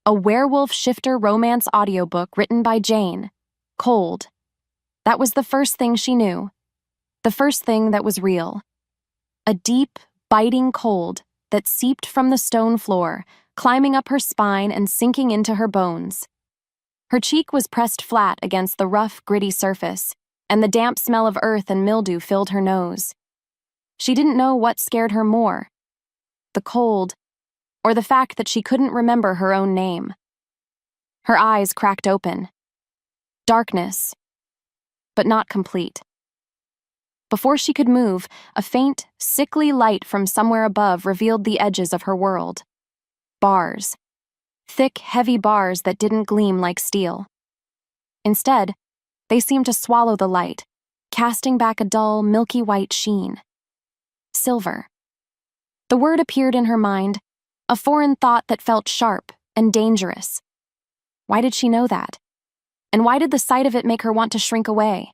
A werewolf shifter romance audiobook written by Jane. Cold. That was the first thing she knew. The first thing that was real. A deep, biting cold that seeped from the stone floor, climbing up her spine and sinking into her bones. Her cheek was pressed flat against the rough, gritty surface, and the damp smell of earth and mildew filled her nose. She didn't know what scared her more, the cold, or the fact that she couldn't remember her own name. Her eyes cracked open. Darkness, but not complete. Before she could move, a faint, sickly light from somewhere above revealed the edges of her world. Bars. Thick, heavy bars that didn't gleam like steel. Instead, they seemed to swallow the light, casting back a dull, milky white sheen. Silver. The word appeared in her mind, a foreign thought that felt sharp and dangerous. Why did she know that? And why did the sight of it make her want to shrink away?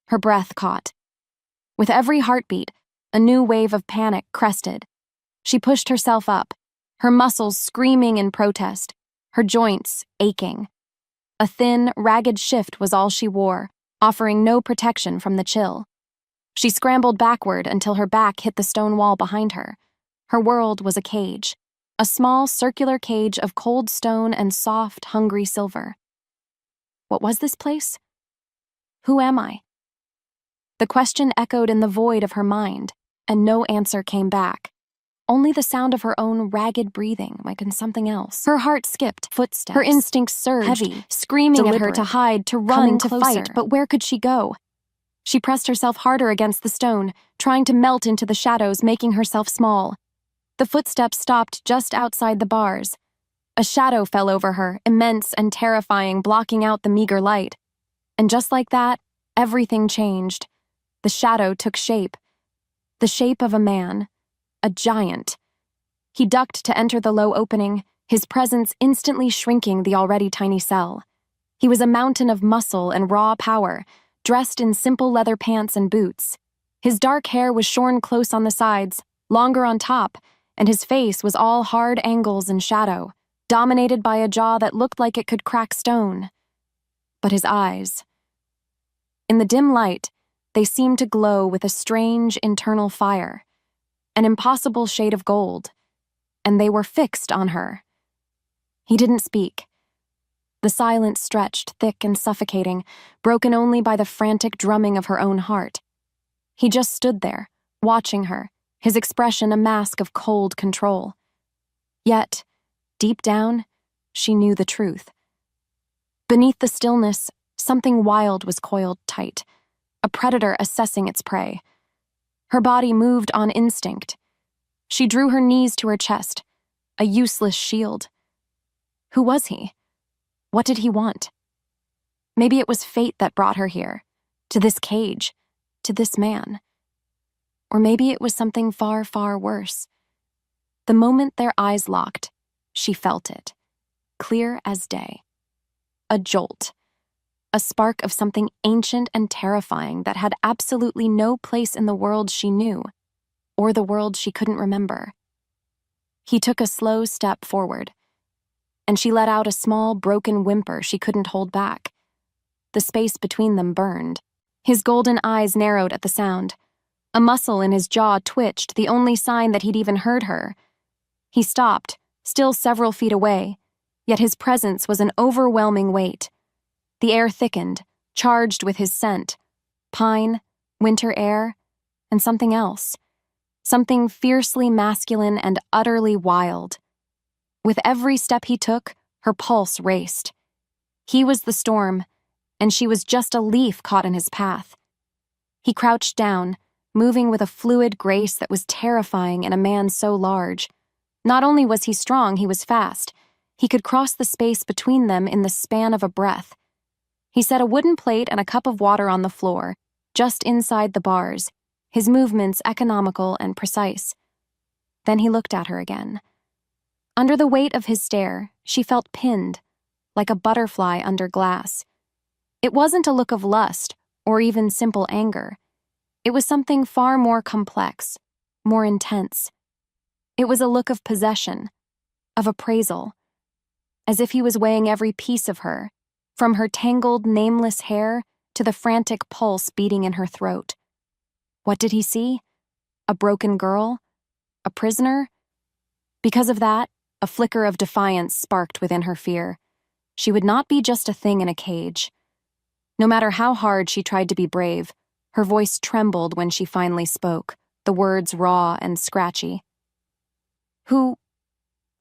Her breath caught. With every heartbeat, a new wave of panic crested. She pushed herself up, her muscles screaming in protest, her joints aching. A thin, ragged shift was all she wore, offering no protection from the chill. She scrambled backward until her back hit the stone wall behind her. Her world was a cage, a small circular cage of cold stone and soft, hungry silver. What was this place? Who am I? The question echoed in the void of her mind, and no answer came back. Only the sound of her own ragged breathing, like in something else. Her heart skipped, footsteps. Her instincts surged, heavy, screaming at her to hide, to run, to fight, but where could she go? She pressed herself harder against the stone, trying to melt into the shadows, making herself small. The footsteps stopped just outside the bars. A shadow fell over her, immense and terrifying, blocking out the meager light. And just like that, everything changed. The shadow took shape. The shape of a man. A giant. He ducked to enter the low opening, his presence instantly shrinking the already tiny cell. He was a mountain of muscle and raw power, dressed in simple leather pants and boots. His dark hair was shorn close on the sides, longer on top, and his face was all hard angles and shadow, dominated by a jaw that looked like it could crack stone. But his eyes. In the dim light, they seemed to glow with a strange internal fire, an impossible shade of gold, and they were fixed on her. He didn't speak. The silence stretched, thick and suffocating, broken only by the frantic drumming of her own heart. He just stood there, watching her, his expression a mask of cold control. Yet, deep down, she knew the truth. Beneath the stillness, something wild was coiled tight, a predator assessing its prey. Her body moved on instinct. She drew her knees to her chest, a useless shield. Who was he? What did he want? Maybe it was fate that brought her here, to this cage, to this man. Or maybe it was something far, far worse. The moment their eyes locked, she felt it, clear as day. A jolt. A spark of something ancient and terrifying that had absolutely no place in the world she knew, or the world she couldn't remember. He took a slow step forward, and she let out a small, broken whimper she couldn't hold back. The space between them burned. His golden eyes narrowed at the sound. A muscle in his jaw twitched, the only sign that he'd even heard her. He stopped, still several feet away, yet his presence was an overwhelming weight. The air thickened, charged with his scent. Pine, winter air, and something else. Something fiercely masculine and utterly wild. With every step he took, her pulse raced. He was the storm, and she was just a leaf caught in his path. He crouched down, moving with a fluid grace that was terrifying in a man so large. Not only was he strong, he was fast. He could cross the space between them in the span of a breath. He set a wooden plate and a cup of water on the floor, just inside the bars, his movements economical and precise. Then he looked at her again. Under the weight of his stare, she felt pinned, like a butterfly under glass. It wasn't a look of lust or even simple anger. It was something far more complex, more intense. It was a look of possession, of appraisal. as if he was weighing every piece of her, from her tangled, nameless hair to the frantic pulse beating in her throat. What did he see? A broken girl? A prisoner? Because of that, a flicker of defiance sparked within her fear. She would not be just a thing in a cage. No matter how hard she tried to be brave, her voice trembled when she finally spoke, the words raw and scratchy. Who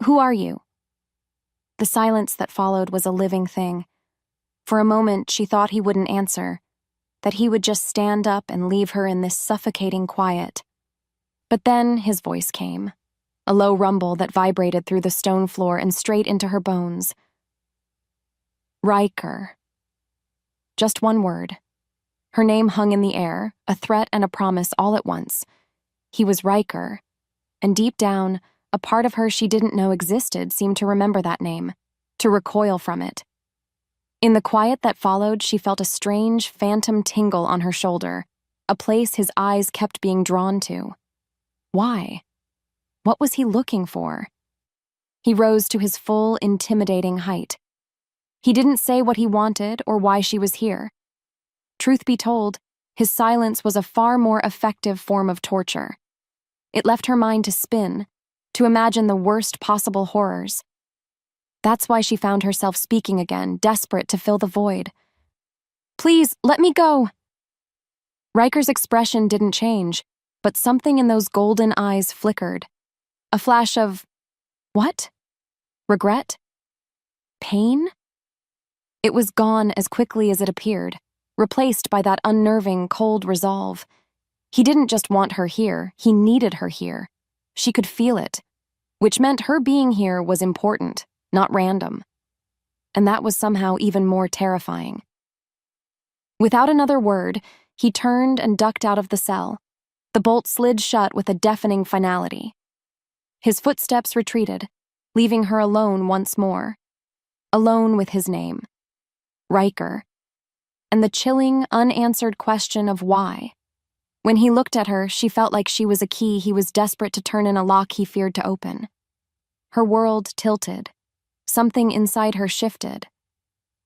are you?" The silence that followed was a living thing. For a moment, she thought he wouldn't answer, that he would just stand up and leave her in this suffocating quiet. But then his voice came, a low rumble that vibrated through the stone floor and straight into her bones. Riker. Just one word. Her name hung in the air, a threat and a promise all at once. He was Riker, and deep down, a part of her she didn't know existed seemed to remember that name, to recoil from it. In the quiet that followed, she felt a strange, phantom tingle on her shoulder, a place his eyes kept being drawn to. Why? What was he looking for? He rose to his full, intimidating height. He didn't say what he wanted or why she was here. Truth be told, his silence was a far more effective form of torture. It left her mind to spin, to imagine the worst possible horrors. That's why she found herself speaking again, desperate to fill the void. "Please, let me go." Riker's expression didn't change, but something in those golden eyes flickered. A flash of, what? Regret? Pain? It was gone as quickly as it appeared, replaced by that unnerving, cold resolve. He didn't just want her here, he needed her here. She could feel it, which meant her being here was important, not random. And that was somehow even more terrifying. Without another word, he turned and ducked out of the cell. The bolt slid shut with a deafening finality. His footsteps retreated, leaving her alone once more. Alone with his name. Riker. And the chilling, unanswered question of why. When he looked at her, she felt like she was a key he was desperate to turn in a lock he feared to open. Her world tilted. Something inside her shifted.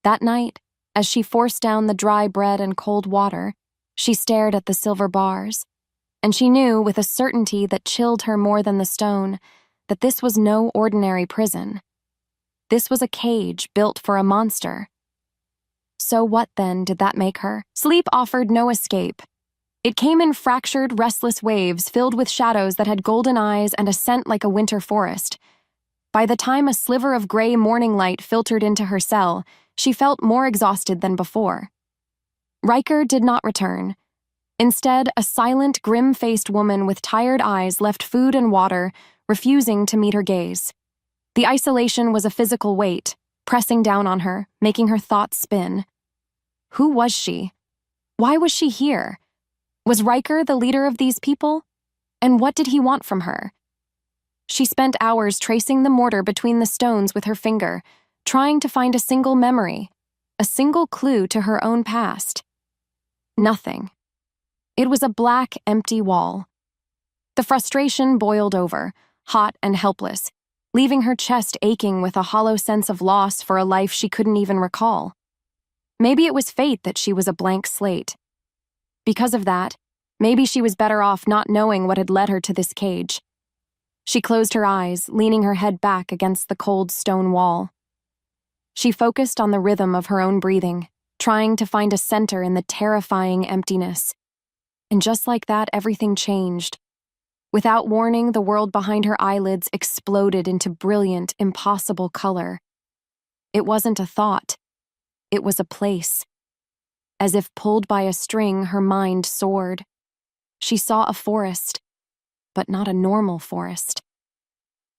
That night, as she forced down the dry bread and cold water, she stared at the silver bars, and she knew with a certainty that chilled her more than the stone that this was no ordinary prison. This was a cage built for a monster. So what, then, did that make her? Sleep offered no escape. It came in fractured, restless waves filled with shadows that had golden eyes and a scent like a winter forest. By the time a sliver of gray morning light filtered into her cell, she felt more exhausted than before. Riker did not return. Instead, a silent, grim-faced woman with tired eyes left food and water, refusing to meet her gaze. The isolation was a physical weight, pressing down on her, making her thoughts spin. Who was she? Why was she here? Was Riker the leader of these people? And what did he want from her? She spent hours tracing the mortar between the stones with her finger, trying to find a single memory, a single clue to her own past. Nothing. It was a black, empty wall. The frustration boiled over, hot and helpless, leaving her chest aching with a hollow sense of loss for a life she couldn't even recall. Maybe it was fate that she was a blank slate. Because of that, maybe she was better off not knowing what had led her to this cage. She closed her eyes, leaning her head back against the cold stone wall. She focused on the rhythm of her own breathing, trying to find a center in the terrifying emptiness. And just like that, everything changed. Without warning, the world behind her eyelids exploded into brilliant, impossible color. It wasn't a thought. It was a place. As if pulled by a string, her mind soared. She saw a forest, but not a normal forest.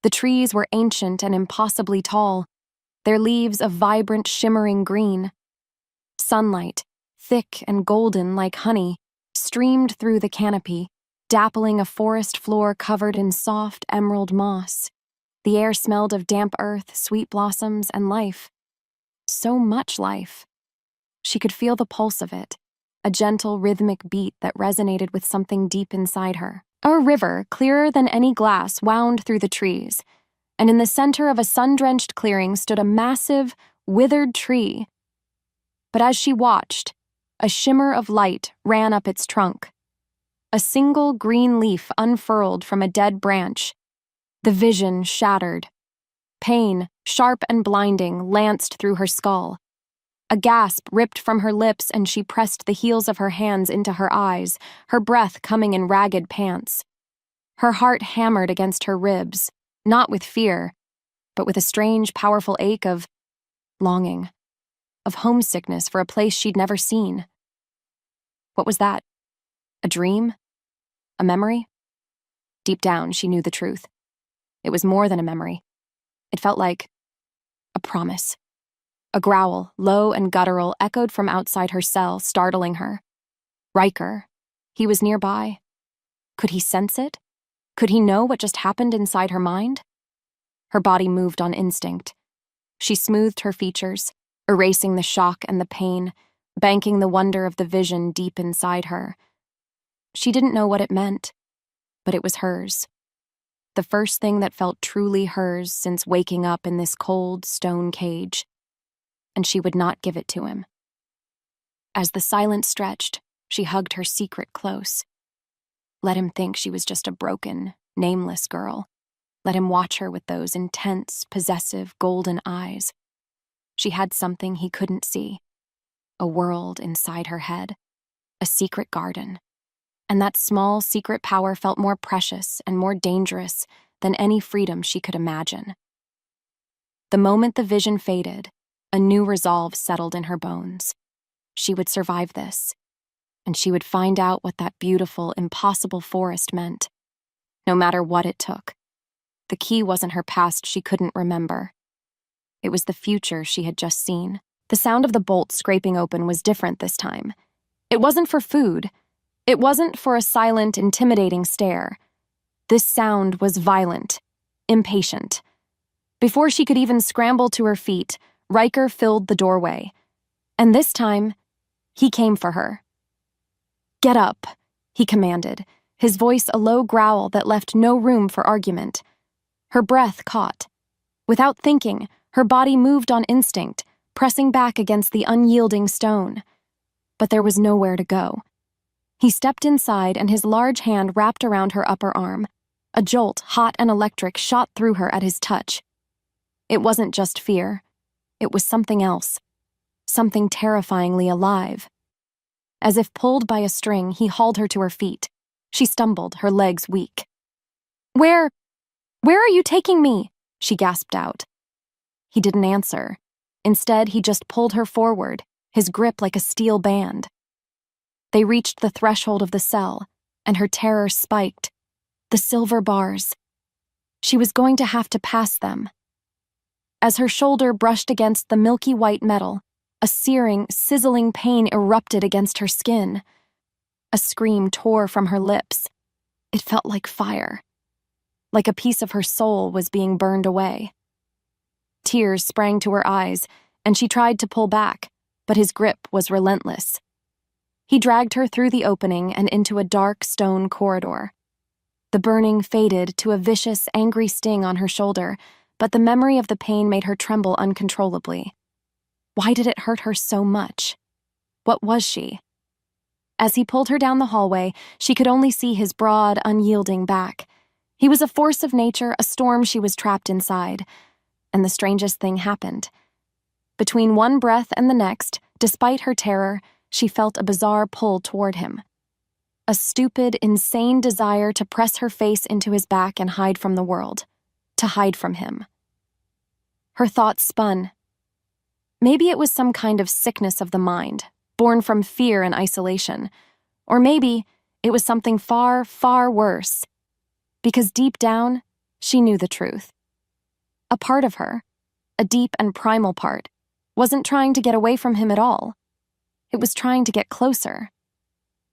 The trees were ancient and impossibly tall, their leaves a vibrant, shimmering green. Sunlight, thick and golden like honey, streamed through the canopy, dappling a forest floor covered in soft emerald moss. The air smelled of damp earth, sweet blossoms, and life. So much life. She could feel the pulse of it, a gentle, rhythmic beat that resonated with something deep inside her. A river, clearer than any glass, wound through the trees. and in the center of a sun-drenched clearing stood a massive, withered tree. But as she watched, a shimmer of light ran up its trunk. A single green leaf unfurled from a dead branch. The vision shattered. Pain, sharp and blinding, lanced through her skull. A gasp ripped from her lips, and she pressed the heels of her hands into her eyes, her breath coming in ragged pants. Her heart hammered against her ribs, not with fear, but with a strange, powerful ache of longing, of homesickness for a place she'd never seen. What was that? A dream? A memory? Deep down, she knew the truth. It was more than a memory. It felt like a promise. A growl, low and guttural, echoed from outside her cell, startling her. Riker. He was nearby. Could he sense it? Could he know what just happened inside her mind? Her body moved on instinct. She smoothed her features, erasing the shock and the pain, banking the wonder of the vision deep inside her. She didn't know what it meant, but it was hers. The first thing that felt truly hers since waking up in this cold stone cage. And she would not give it to him. As the silence stretched, she hugged her secret close. Let him think she was just a broken, nameless girl. Let him watch her with those intense, possessive, golden eyes. She had something he couldn't see. A world inside her head. A secret garden. And that small, secret power felt more precious and more dangerous than any freedom she could imagine. The moment the vision faded, a new resolve settled in her bones. She would survive this, and she would find out what that beautiful, impossible forest meant, no matter what it took. The key wasn't her past she couldn't remember. It was the future she had just seen. The sound of the bolt scraping open was different this time. It wasn't for food. It wasn't for a silent, intimidating stare. This sound was violent, impatient. Before she could even scramble to her feet, Riker filled the doorway. And this time, he came for her. "Get up," he commanded, his voice a low growl that left no room for argument. Her breath caught. Without thinking, her body moved on instinct, pressing back against the unyielding stone. But there was nowhere to go. He stepped inside, and his large hand wrapped around her upper arm. A jolt, hot and electric, shot through her at his touch. It wasn't just fear. It was something else. Something terrifyingly alive. As if pulled by a string, he hauled her to her feet. She stumbled, her legs weak. Where are you taking me?" she gasped out. He didn't answer. Instead, he just pulled her forward, his grip like a steel band. They reached the threshold of the cell, and her terror spiked. The silver bars. She was going to have to pass them. As her shoulder brushed against the milky white metal, a searing, sizzling pain erupted against her skin. A scream tore from her lips. It felt like fire. Like a piece of her soul was being burned away. Tears sprang to her eyes, and she tried to pull back, but his grip was relentless. He dragged her through the opening and into a dark stone corridor. The burning faded to a vicious, angry sting on her shoulder, but the memory of the pain made her tremble uncontrollably. Why did it hurt her so much? What was she? As he pulled her down the hallway, she could only see his broad, unyielding back. He was a force of nature, a storm she was trapped inside. And the strangest thing happened. Between one breath and the next, despite her terror, she felt a bizarre pull toward him. A stupid, insane desire to press her face into his back and hide from the world. To hide from him. Her thoughts spun. Maybe it was some kind of sickness of the mind, born from fear and isolation. Or maybe it was something far, far worse. Because deep down, she knew the truth. A part of her, a deep and primal part, wasn't trying to get away from him at all. It was trying to get closer.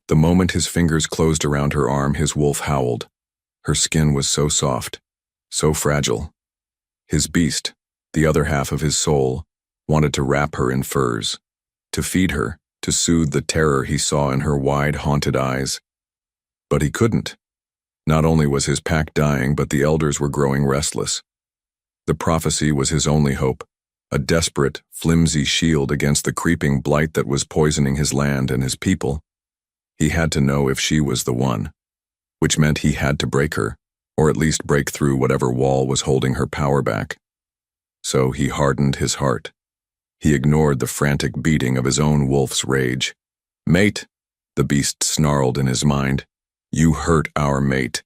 The moment his fingers closed around her arm, his wolf howled. Her skin was so soft, so fragile. His beast, the other half of his soul, wanted to wrap her in furs, to feed her, to soothe the terror he saw in her wide, haunted eyes. But he couldn't. Not only was his pack dying, but the elders were growing restless. The prophecy was his only hope, a desperate, flimsy shield against the creeping blight that was poisoning his land and his people. He had to know if she was the one, which meant he had to break her, or at least break through whatever wall was holding her power back. So he hardened his heart. He ignored the frantic beating of his own wolf's rage. "Mate," the beast snarled in his mind. "You hurt our mate."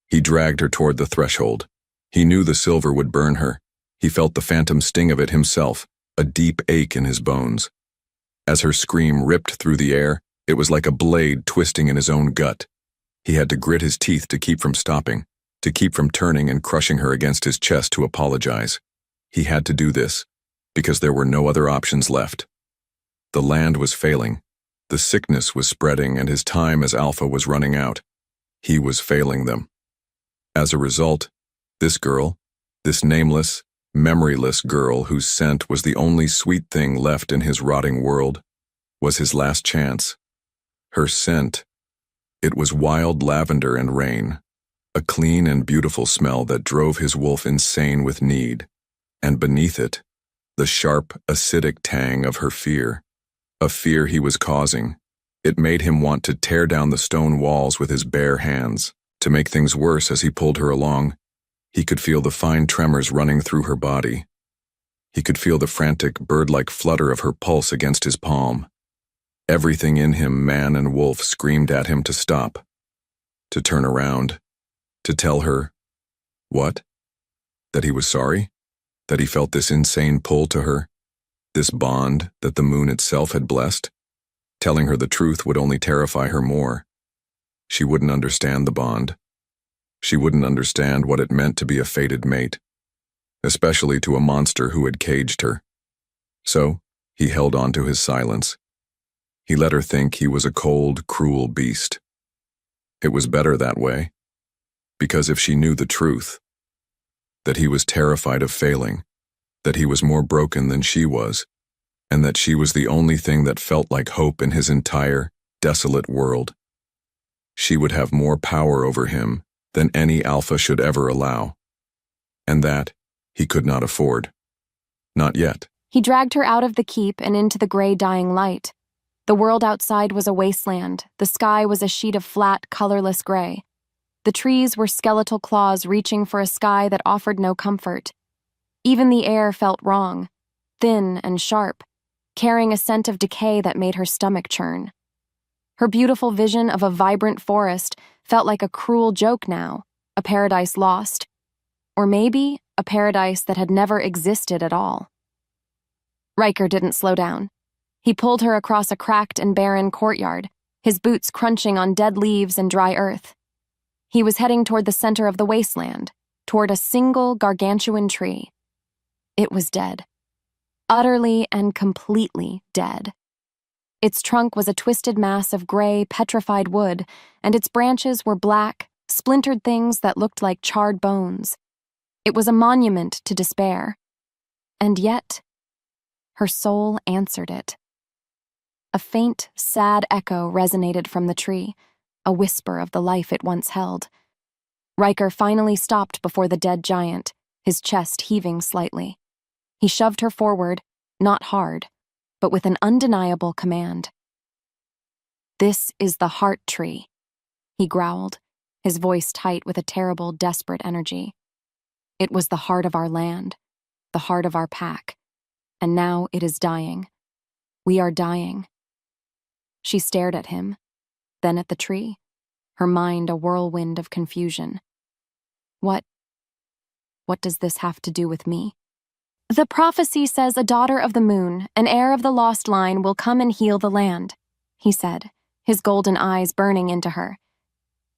He dragged her toward the threshold. He knew the silver would burn her. He felt the phantom sting of it himself, a deep ache in his bones. As her scream ripped through the air, it was like a blade twisting in his own gut. He had to grit his teeth to keep from stopping, to keep from turning and crushing her against his chest to apologize. He had to do this, because there were no other options left. The land was failing. The sickness was spreading, and his time as Alpha was running out. He was failing them. As a result, this girl, this nameless, memoryless girl whose scent was the only sweet thing left in his rotting world, was his last chance. Her scent, it was wild lavender and rain, a clean and beautiful smell that drove his wolf insane with need, and beneath it, the sharp, acidic tang of her fear, a fear he was causing. It made him want to tear down the stone walls with his bare hands. To make things worse, as he pulled her along, he could feel the fine tremors running through her body. He could feel the frantic, bird-like flutter of her pulse against his palm. Everything in him, man and wolf, screamed at him to stop, to turn around, to tell her, what? That he was sorry? That he felt this insane pull to her? This bond that the moon itself had blessed? Telling her the truth would only terrify her more. She wouldn't understand the bond. She wouldn't understand what it meant to be a fated mate, especially to a monster who had caged her. So, he held on to his silence. He let her think he was a cold, cruel beast. It was better that way, because if she knew the truth, that he was terrified of failing, that he was more broken than she was, and that she was the only thing that felt like hope in his entire, desolate world, she would have more power over him than any Alpha should ever allow. And that he could not afford. Not yet. He dragged her out of the keep and into the gray dying light. The world outside was a wasteland. The sky was a sheet of flat, colorless gray. The trees were skeletal claws reaching for a sky that offered no comfort. Even the air felt wrong, thin and sharp, carrying a scent of decay that made her stomach churn. Her beautiful vision of a vibrant forest felt like a cruel joke now, a paradise lost. Or maybe a paradise that had never existed at all. Riker didn't slow down. He pulled her across a cracked and barren courtyard, his boots crunching on dead leaves and dry earth. He was heading toward the center of the wasteland, toward a single gargantuan tree. It was dead. Utterly and completely dead. Its trunk was a twisted mass of gray, petrified wood, and its branches were black, splintered things that looked like charred bones. It was a monument to despair. And yet, her soul answered it. A faint, sad echo resonated from the tree, a whisper of the life it once held. Riker finally stopped before the dead giant, his chest heaving slightly. He shoved her forward, not hard, but with an undeniable command. "This is the heart tree," he growled, his voice tight with a terrible, desperate energy. "It was the heart of our land, the heart of our pack, and now it is dying. We are dying." She stared at him, then at the tree, her mind a whirlwind of confusion. What does this have to do with me? "The prophecy says a daughter of the moon, an heir of the lost line, will come and heal the land," he said, his golden eyes burning into her.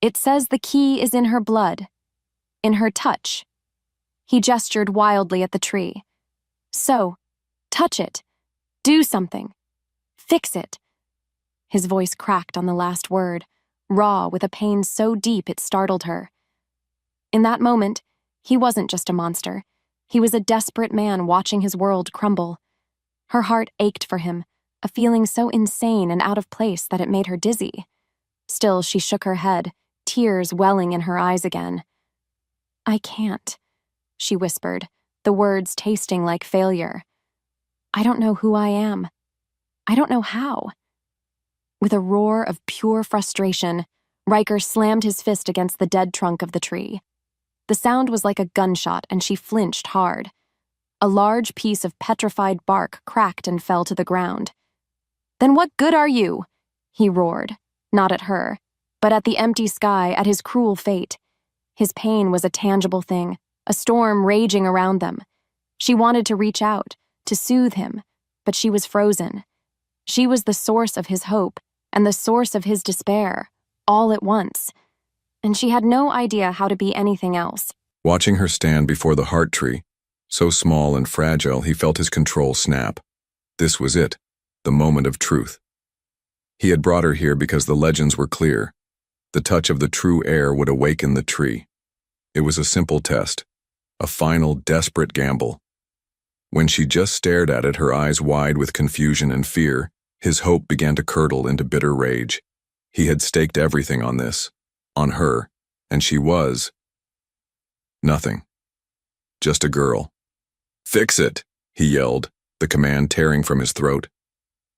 "It says the key is in her blood, in her touch." He gestured wildly at the tree. "So, touch it. Do something. Fix it." His voice cracked on the last word, raw with a pain so deep it startled her. In that moment, he wasn't just a monster. He was a desperate man watching his world crumble. Her heart ached for him, a feeling so insane and out of place that it made her dizzy. Still, she shook her head, tears welling in her eyes again. "I can't," she whispered, the words tasting like failure. I don't know who I am. I don't know how. With a roar of pure frustration, Riker slammed his fist against the dead trunk of the tree. The sound was like a gunshot, and she flinched hard. A large piece of petrified bark cracked and fell to the ground. "Then what good are you?" he roared, not at her, but at the empty sky, at his cruel fate. His pain was a tangible thing, a storm raging around them. She wanted to reach out, to soothe him, but she was frozen. She was the source of his hope and the source of his despair, all at once, and she had no idea how to be anything else. Watching her stand before the heart tree, so small and fragile, he felt his control snap. This was it, the moment of truth. He had brought her here because the legends were clear. The touch of the true heir would awaken the tree. It was a simple test, a final, desperate gamble. When she just stared at it, her eyes wide with confusion and fear, his hope began to curdle into bitter rage. He had staked everything on this, on her, and she was nothing. Just a girl. "Fix it," he yelled, the command tearing from his throat.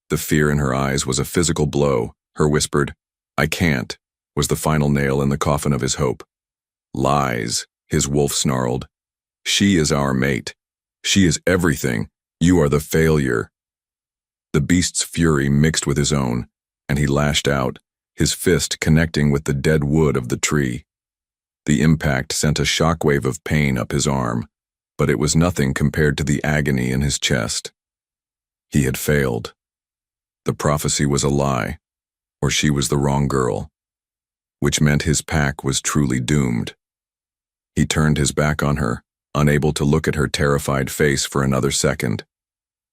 The fear in her eyes was a physical blow. Her whispered, "I can't," was the final nail in the coffin of his hope. "Lies," his wolf snarled. "She is our mate. She is everything. You are the failure." The beast's fury mixed with his own, and he lashed out, his fist connecting with the dead wood of the tree. The impact sent a shockwave of pain up his arm, but it was nothing compared to the agony in his chest. He had failed. The prophecy was a lie, or she was the wrong girl, which meant his pack was truly doomed. He turned his back on her, unable to look at her terrified face for another second.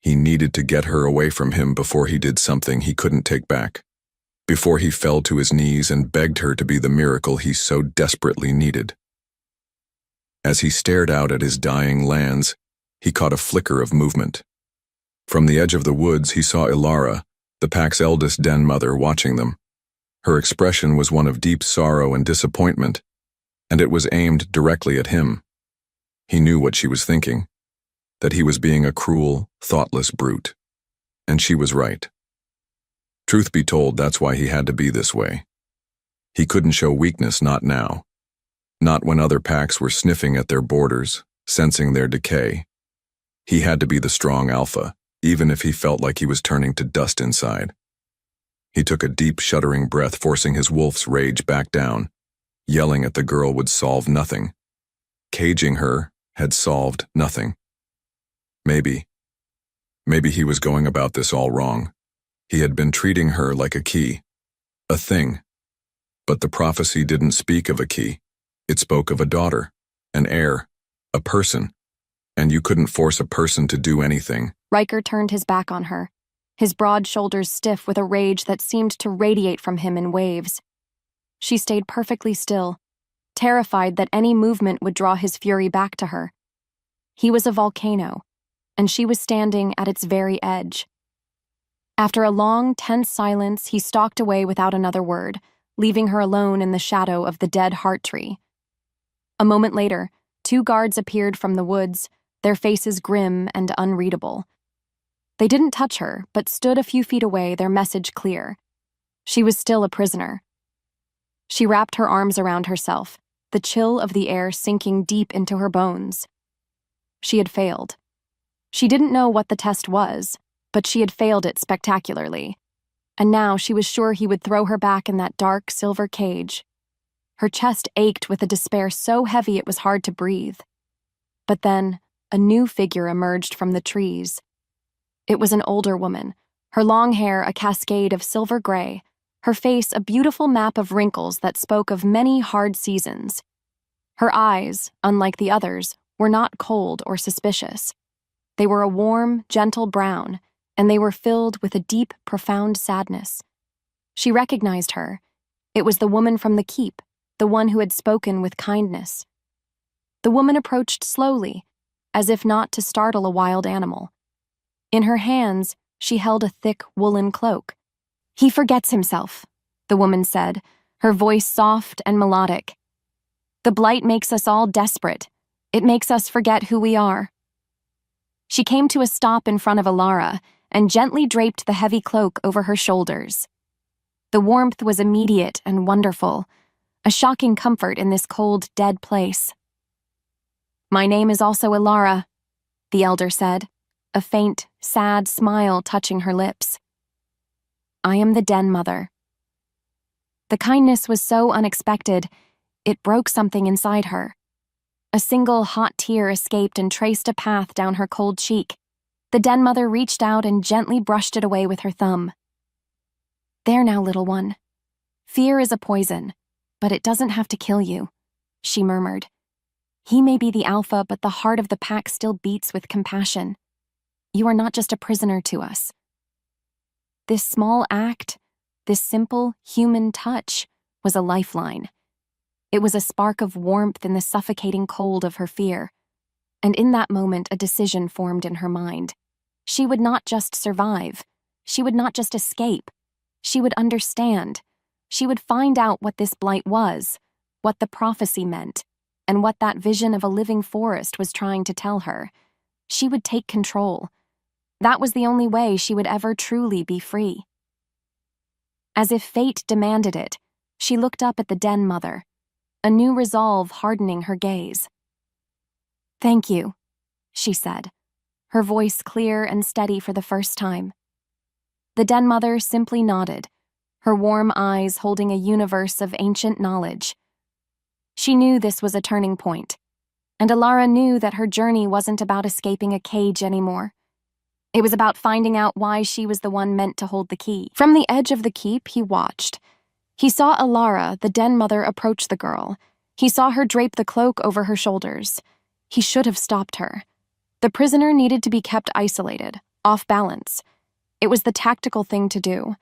He needed to get her away from him before he did something he couldn't take back, before he fell to his knees and begged her to be the miracle he so desperately needed. As he stared out at his dying lands, he caught a flicker of movement. From the edge of the woods, he saw Ilara, the pack's eldest den mother, watching them. Her expression was one of deep sorrow and disappointment, and it was aimed directly at him. He knew what she was thinking, that he was being a cruel, thoughtless brute. And she was right. Truth be told, that's why he had to be this way. He couldn't show weakness, not now. Not when other packs were sniffing at their borders, sensing their decay. He had to be the strong alpha, even if he felt like he was turning to dust inside. He took a deep, shuddering breath, forcing his wolf's rage back down. Yelling at the girl would solve nothing. Caging her had solved nothing. Maybe he was going about this all wrong. He had been treating her like a key, a thing. But the prophecy didn't speak of a key. It spoke of a daughter, an heir, a person. And you couldn't force a person to do anything. Riker turned his back on her, his broad shoulders stiff with a rage that seemed to radiate from him in waves. She stayed perfectly still, terrified that any movement would draw his fury back to her. He was a volcano, and she was standing at its very edge. After a long, tense silence, he stalked away without another word, leaving her alone in the shadow of the dead heart tree. A moment later, 2 guards appeared from the woods, their faces grim and unreadable. They didn't touch her, but stood a few feet away, their message clear. She was still a prisoner. She wrapped her arms around herself, the chill of the air sinking deep into her bones. She had failed. She didn't know what the test was, but she had failed it spectacularly. And now she was sure he would throw her back in that dark silver cage. Her chest ached with a despair so heavy it was hard to breathe. But then, a new figure emerged from the trees. It was an older woman, her long hair a cascade of silver gray, her face a beautiful map of wrinkles that spoke of many hard seasons. Her eyes, unlike the others, were not cold or suspicious. They were a warm, gentle brown, and they were filled with a deep, profound sadness. She recognized her. It was the woman from the keep, the one who had spoken with kindness. The woman approached slowly, as if not to startle a wild animal. In her hands, she held a thick woolen cloak. "He forgets himself," the woman said, her voice soft and melodic. "The blight makes us all desperate. It makes us forget who we are." She came to a stop in front of Alara and gently draped the heavy cloak over her shoulders. The warmth was immediate and wonderful, a shocking comfort in this cold, dead place. "My name is also Alara," the elder said, a faint, sad smile touching her lips. "I am the Den Mother." The kindness was so unexpected, it broke something inside her. A single hot tear escaped and traced a path down her cold cheek. The Den Mother reached out and gently brushed it away with her thumb. "There now, little one. Fear is a poison, but it doesn't have to kill you," she murmured. "He may be the alpha, but the heart of the pack still beats with compassion. You are not just a prisoner to us." This small act, this simple, human touch, was a lifeline. It was a spark of warmth in the suffocating cold of her fear. And in that moment, a decision formed in her mind. She would not just survive. She would not just escape. She would understand. She would find out what this blight was, what the prophecy meant, and what that vision of a living forest was trying to tell her. She would take control. That was the only way she would ever truly be free. As if fate demanded it, she looked up at the Den Mother, a new resolve hardening her gaze. "Thank you," she said, her voice clear and steady for the first time. The Den Mother simply nodded, her warm eyes holding a universe of ancient knowledge. She knew this was a turning point, and Alara knew that her journey wasn't about escaping a cage anymore. It was about finding out why she was the one meant to hold the key. From the edge of the keep, he watched. He saw Alara, the Den Mother, approach the girl. He saw her drape the cloak over her shoulders. He should have stopped her. The prisoner needed to be kept isolated, off balance. It was the tactical thing to do,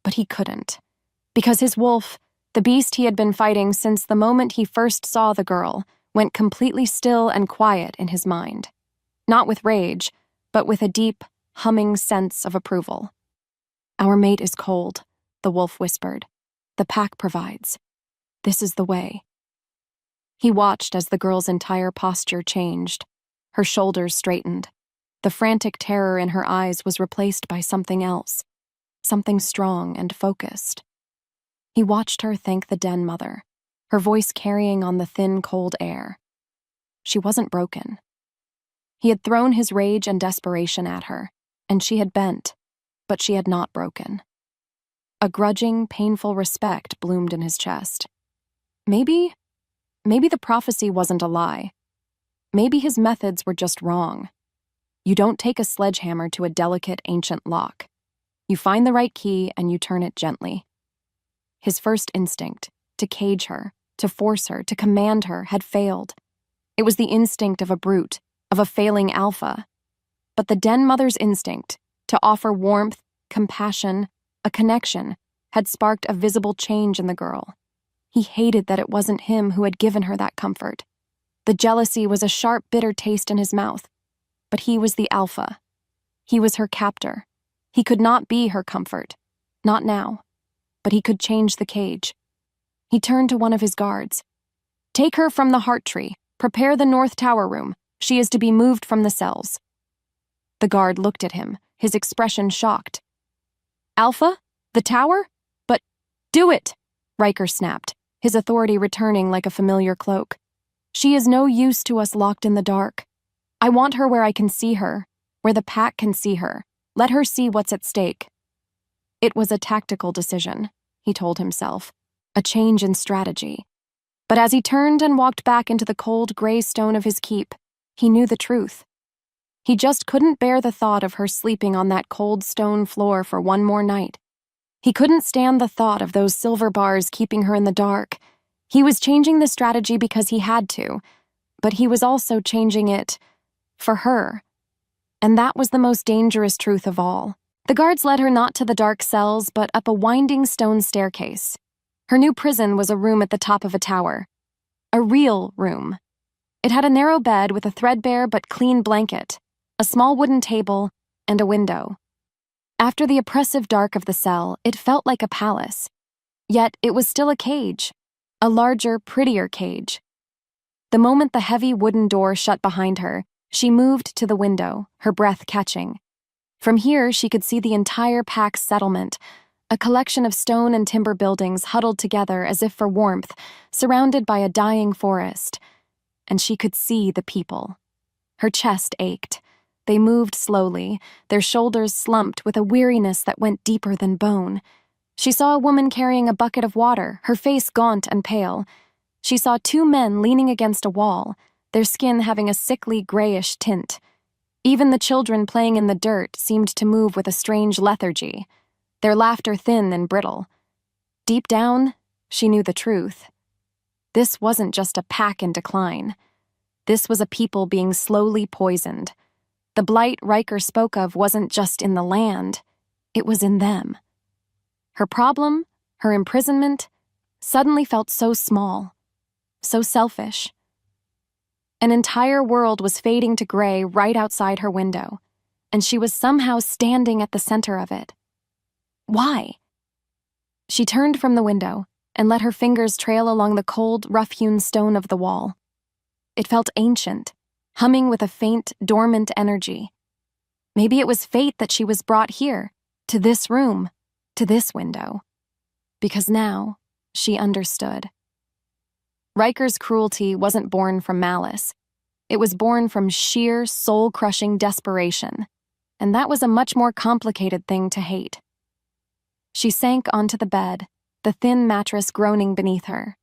but he couldn't. Because his wolf, the beast he had been fighting since the moment he first saw the girl, went completely still and quiet in his mind. Not with rage, but with a deep, humming sense of approval. "Our mate is cold," the wolf whispered. "The pack provides. This is the way." He watched as the girl's entire posture changed. Her shoulders straightened. The frantic terror in her eyes was replaced by something else, something strong and focused. He watched her thank the Den Mother, her voice carrying on the thin, cold air. She wasn't broken. He had thrown his rage and desperation at her, and she had bent, but she had not broken. A grudging, painful respect bloomed in his chest. Maybe the prophecy wasn't a lie. Maybe his methods were just wrong. You don't take a sledgehammer to a delicate, ancient lock. You find the right key and you turn it gently. His first instinct, to cage her, to force her, to command her, had failed. It was the instinct of a brute, of a failing alpha. But the Den Mother's instinct, to offer warmth, compassion, a connection, had sparked a visible change in the girl. He hated that it wasn't him who had given her that comfort. The jealousy was a sharp, bitter taste in his mouth. But he was the alpha. He was her captor. He could not be her comfort. Not now. But he could change the cage. He turned to one of his guards. "Take her from the heart tree. Prepare the North Tower room. She is to be moved from the cells." The guard looked at him, his expression shocked. "Alpha? The tower? But do it!" Riker snapped, his authority returning like a familiar cloak. "She is no use to us locked in the dark. I want her where I can see her, where the pack can see her. Let her see what's at stake." It was a tactical decision, he told himself, a change in strategy. But as he turned and walked back into the cold gray stone of his keep, he knew the truth. He just couldn't bear the thought of her sleeping on that cold stone floor for one more night. He couldn't stand the thought of those silver bars keeping her in the dark. He was changing the strategy because he had to, but he was also changing it for her. And that was the most dangerous truth of all. The guards led her not to the dark cells, but up a winding stone staircase. Her new prison was a room at the top of a tower. A real room. It had a narrow bed with a threadbare but clean blanket, a small wooden table, and a window. After the oppressive dark of the cell, it felt like a palace. Yet it was still a cage, a larger, prettier cage. The moment the heavy wooden door shut behind her, She moved to the window, her breath catching. From here, she could see the entire pack's settlement, a collection of stone and timber buildings huddled together as if for warmth, surrounded by a dying forest. And she could see the people. Her chest ached. They moved slowly, their shoulders slumped with a weariness that went deeper than bone. She saw a woman carrying a bucket of water, her face gaunt and pale. She saw two men leaning against a wall, their skin having a sickly grayish tint. Even the children playing in the dirt seemed to move with a strange lethargy, their laughter thin and brittle. Deep down, she knew the truth. This wasn't just a pack in decline. This was a people being slowly poisoned. The blight Riker spoke of wasn't just in the land, it was in them. Her problem, her imprisonment, suddenly felt so small, so selfish. An entire world was fading to gray right outside her window, and she was somehow standing at the center of it. Why? She turned from the window and let her fingers trail along the cold, rough-hewn stone of the wall. It felt ancient, humming with a faint, dormant energy. Maybe it was fate that she was brought here, to this room, to this window. Because now, she understood. Riker's cruelty wasn't born from malice. It was born from sheer, soul-crushing desperation, and that was a much more complicated thing to hate. She sank onto the bed, the thin mattress groaning beneath her.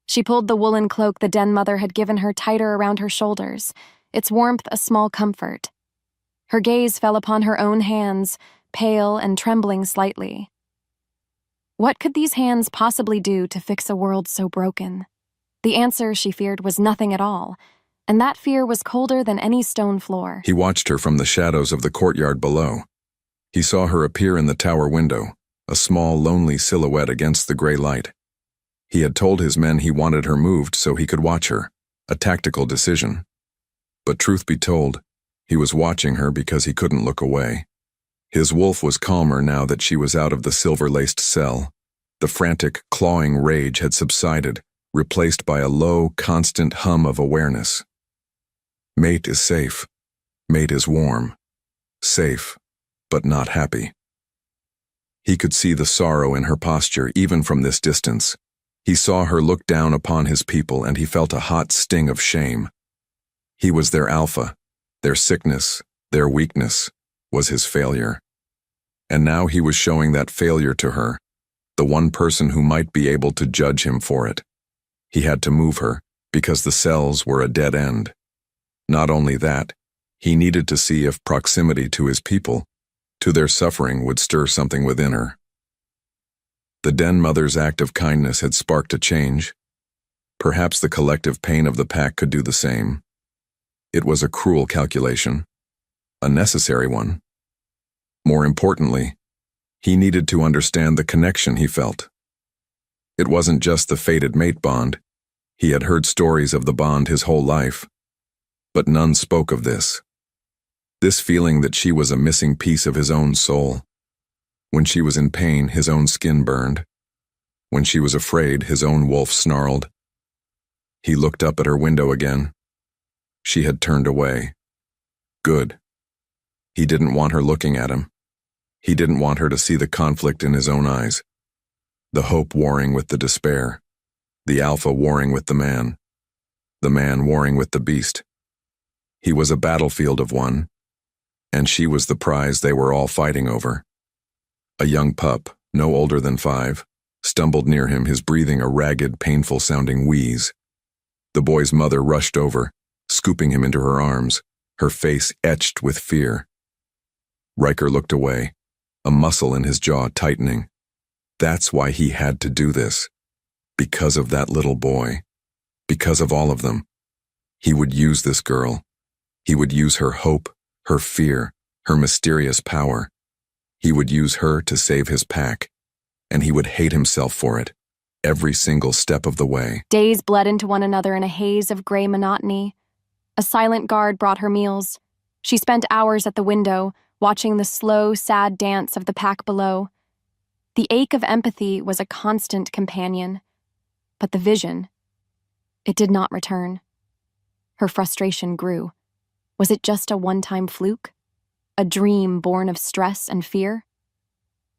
She pulled the woolen cloak the den mother had given her tighter around her shoulders, its warmth a small comfort. Her gaze fell upon her own hands, pale and trembling slightly. What could these hands possibly do to fix a world so broken? The answer, she feared, was nothing at all, and that fear was colder than any stone floor. He watched her from the shadows of the courtyard below. He saw her appear in the tower window, a small, lonely silhouette against the gray light. He had told his men he wanted her moved so he could watch her, a tactical decision. But truth be told, he was watching her because he couldn't look away. His wolf was calmer now that she was out of the silver-laced cell. The frantic, clawing rage had subsided, replaced by a low, constant hum of awareness. Mate is safe. Mate is warm. Safe, but not happy. He could see the sorrow in her posture even from this distance. He saw her look down upon his people and he felt a hot sting of shame. He was their alpha. Their sickness, their weakness, was his failure. And now he was showing that failure to her, the one person who might be able to judge him for it. He had to move her, because the cells were a dead end. Not only that, he needed to see if proximity to his people, to their suffering, would stir something within her. The den mother's act of kindness had sparked a change. Perhaps the collective pain of the pack could do the same. It was a cruel calculation, a necessary one. More importantly, he needed to understand the connection he felt. It wasn't just the fated mate bond. He had heard stories of the bond his whole life, but none spoke of this. This feeling that she was a missing piece of his own soul. When she was in pain, his own skin burned. When she was afraid, his own wolf snarled. He looked up at her window again. She had turned away. Good. He didn't want her looking at him. He didn't want her to see the conflict in his own eyes. The hope warring with the despair. The alpha warring with the man warring with the beast. He was a battlefield of one, and she was the prize they were all fighting over. A young pup, no older than 5, stumbled near him, his breathing a ragged, painful-sounding wheeze. The boy's mother rushed over, scooping him into her arms, her face etched with fear. Riker looked away, a muscle in his jaw tightening. That's why he had to do this. Because of that little boy. Because of all of them. He would use this girl. He would use her hope, her fear, her mysterious power. He would use her to save his pack, and he would hate himself for it, every single step of the way. Days bled into one another in a haze of gray monotony. A silent guard brought her meals. She spent hours at the window, watching the slow, sad dance of the pack below. The ache of empathy was a constant companion. But the vision, it did not return. Her frustration grew. Was it just a one-time fluke? A dream born of stress and fear?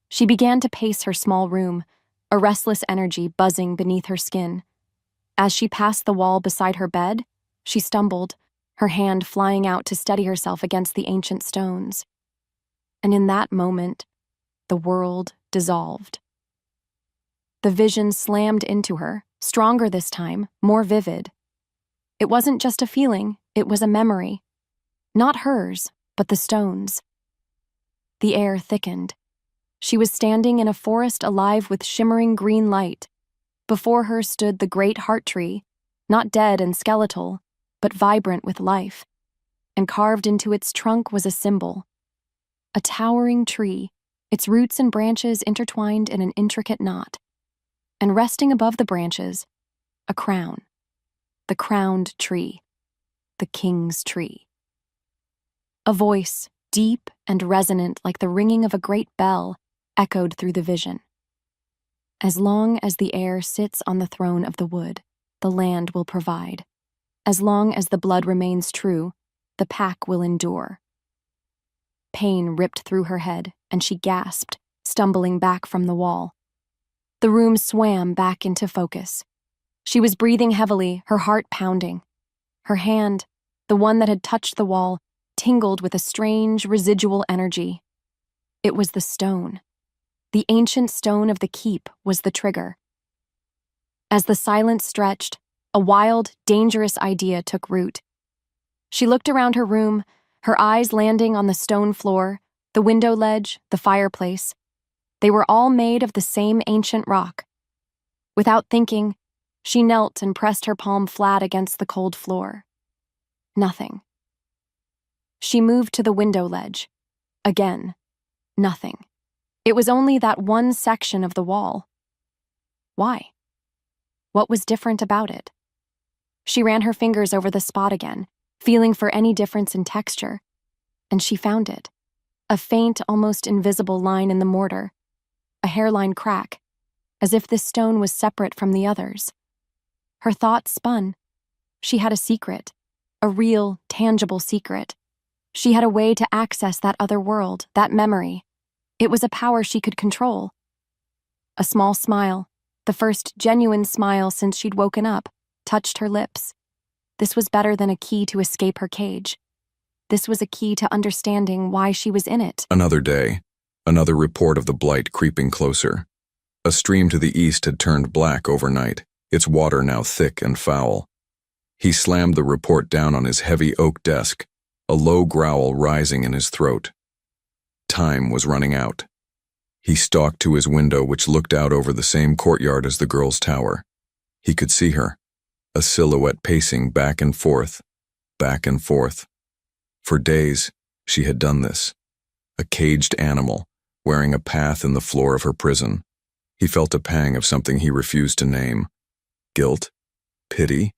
She began to pace her small room, a restless energy buzzing beneath her skin. As she passed the wall beside her bed, she stumbled, her hand flying out to steady herself against the ancient stones. And in that moment, the world dissolved. The vision slammed into her, stronger this time, more vivid. It wasn't just a feeling, it was a memory. Not hers, but the stones. The air thickened. She was standing in a forest alive with shimmering green light. Before her stood the great heart tree, not dead and skeletal, but vibrant with life. And carved into its trunk was a symbol. A towering tree, its roots and branches intertwined in an intricate knot. And resting above the branches, a crown. The crowned tree. The king's tree. A voice, deep and resonant like the ringing of a great bell, echoed through the vision. As long as the heir sits on the throne of the wood, the land will provide. As long as the blood remains true, the pack will endure. Pain ripped through her head, and she gasped, stumbling back from the wall. The room swam back into focus. She was breathing heavily, her heart pounding. Her hand, the one that had touched the wall, tingled with a strange, residual energy. It was the stone. The ancient stone of the keep was the trigger. As the silence stretched, a wild, dangerous idea took root. She looked around her room, her eyes landing on the stone floor, the window ledge, the fireplace. They were all made of the same ancient rock. Without thinking, she knelt and pressed her palm flat against the cold floor. Nothing. She moved to the window ledge. Again, nothing. It was only that one section of the wall. Why? What was different about it? She ran her fingers over the spot again, feeling for any difference in texture, and she found it. A faint, almost invisible line in the mortar. A hairline crack, as if this stone was separate from the others. Her thoughts spun. She had a secret, a real, tangible secret. She had a way to access that other world, that memory. It was a power she could control. A small smile, the first genuine smile since she'd woken up, touched her lips. This was better than a key to escape her cage. This was a key to understanding why she was in it. Another day, another report of the blight creeping closer. A stream to the east had turned black overnight, its water now thick and foul. He slammed the report down on his heavy oak desk, a low growl rising in his throat. Time was running out. He stalked to his window, which looked out over the same courtyard as the girl's tower. He could see her, a silhouette pacing back and forth, back and forth. For days, she had done this. A caged animal, wearing a path in the floor of her prison. He felt a pang of something he refused to name. Guilt? Pity?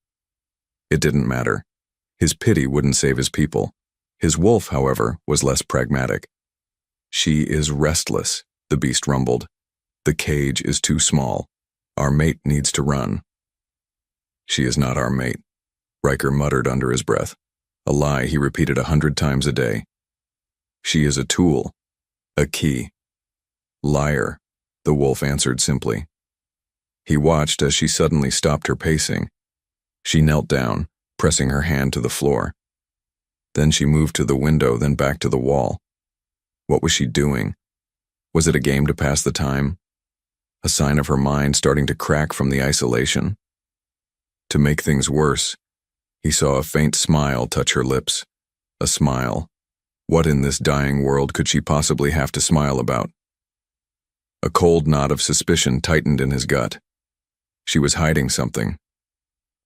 It didn't matter. His pity wouldn't save his people. His wolf, however, was less pragmatic. She is restless, the beast rumbled. The cage is too small. Our mate needs to run. She is not our mate, Riker muttered under his breath, a lie he repeated 100 times a day. She is a tool, a key. Liar, the wolf answered simply. He watched as she suddenly stopped her pacing. She knelt down, pressing her hand to the floor. Then she moved to the window, then back to the wall. What was she doing? Was it a game to pass the time? A sign of her mind starting to crack from the isolation? To make things worse, he saw a faint smile touch her lips. A smile. What in this dying world could she possibly have to smile about? A cold knot of suspicion tightened in his gut. She was hiding something.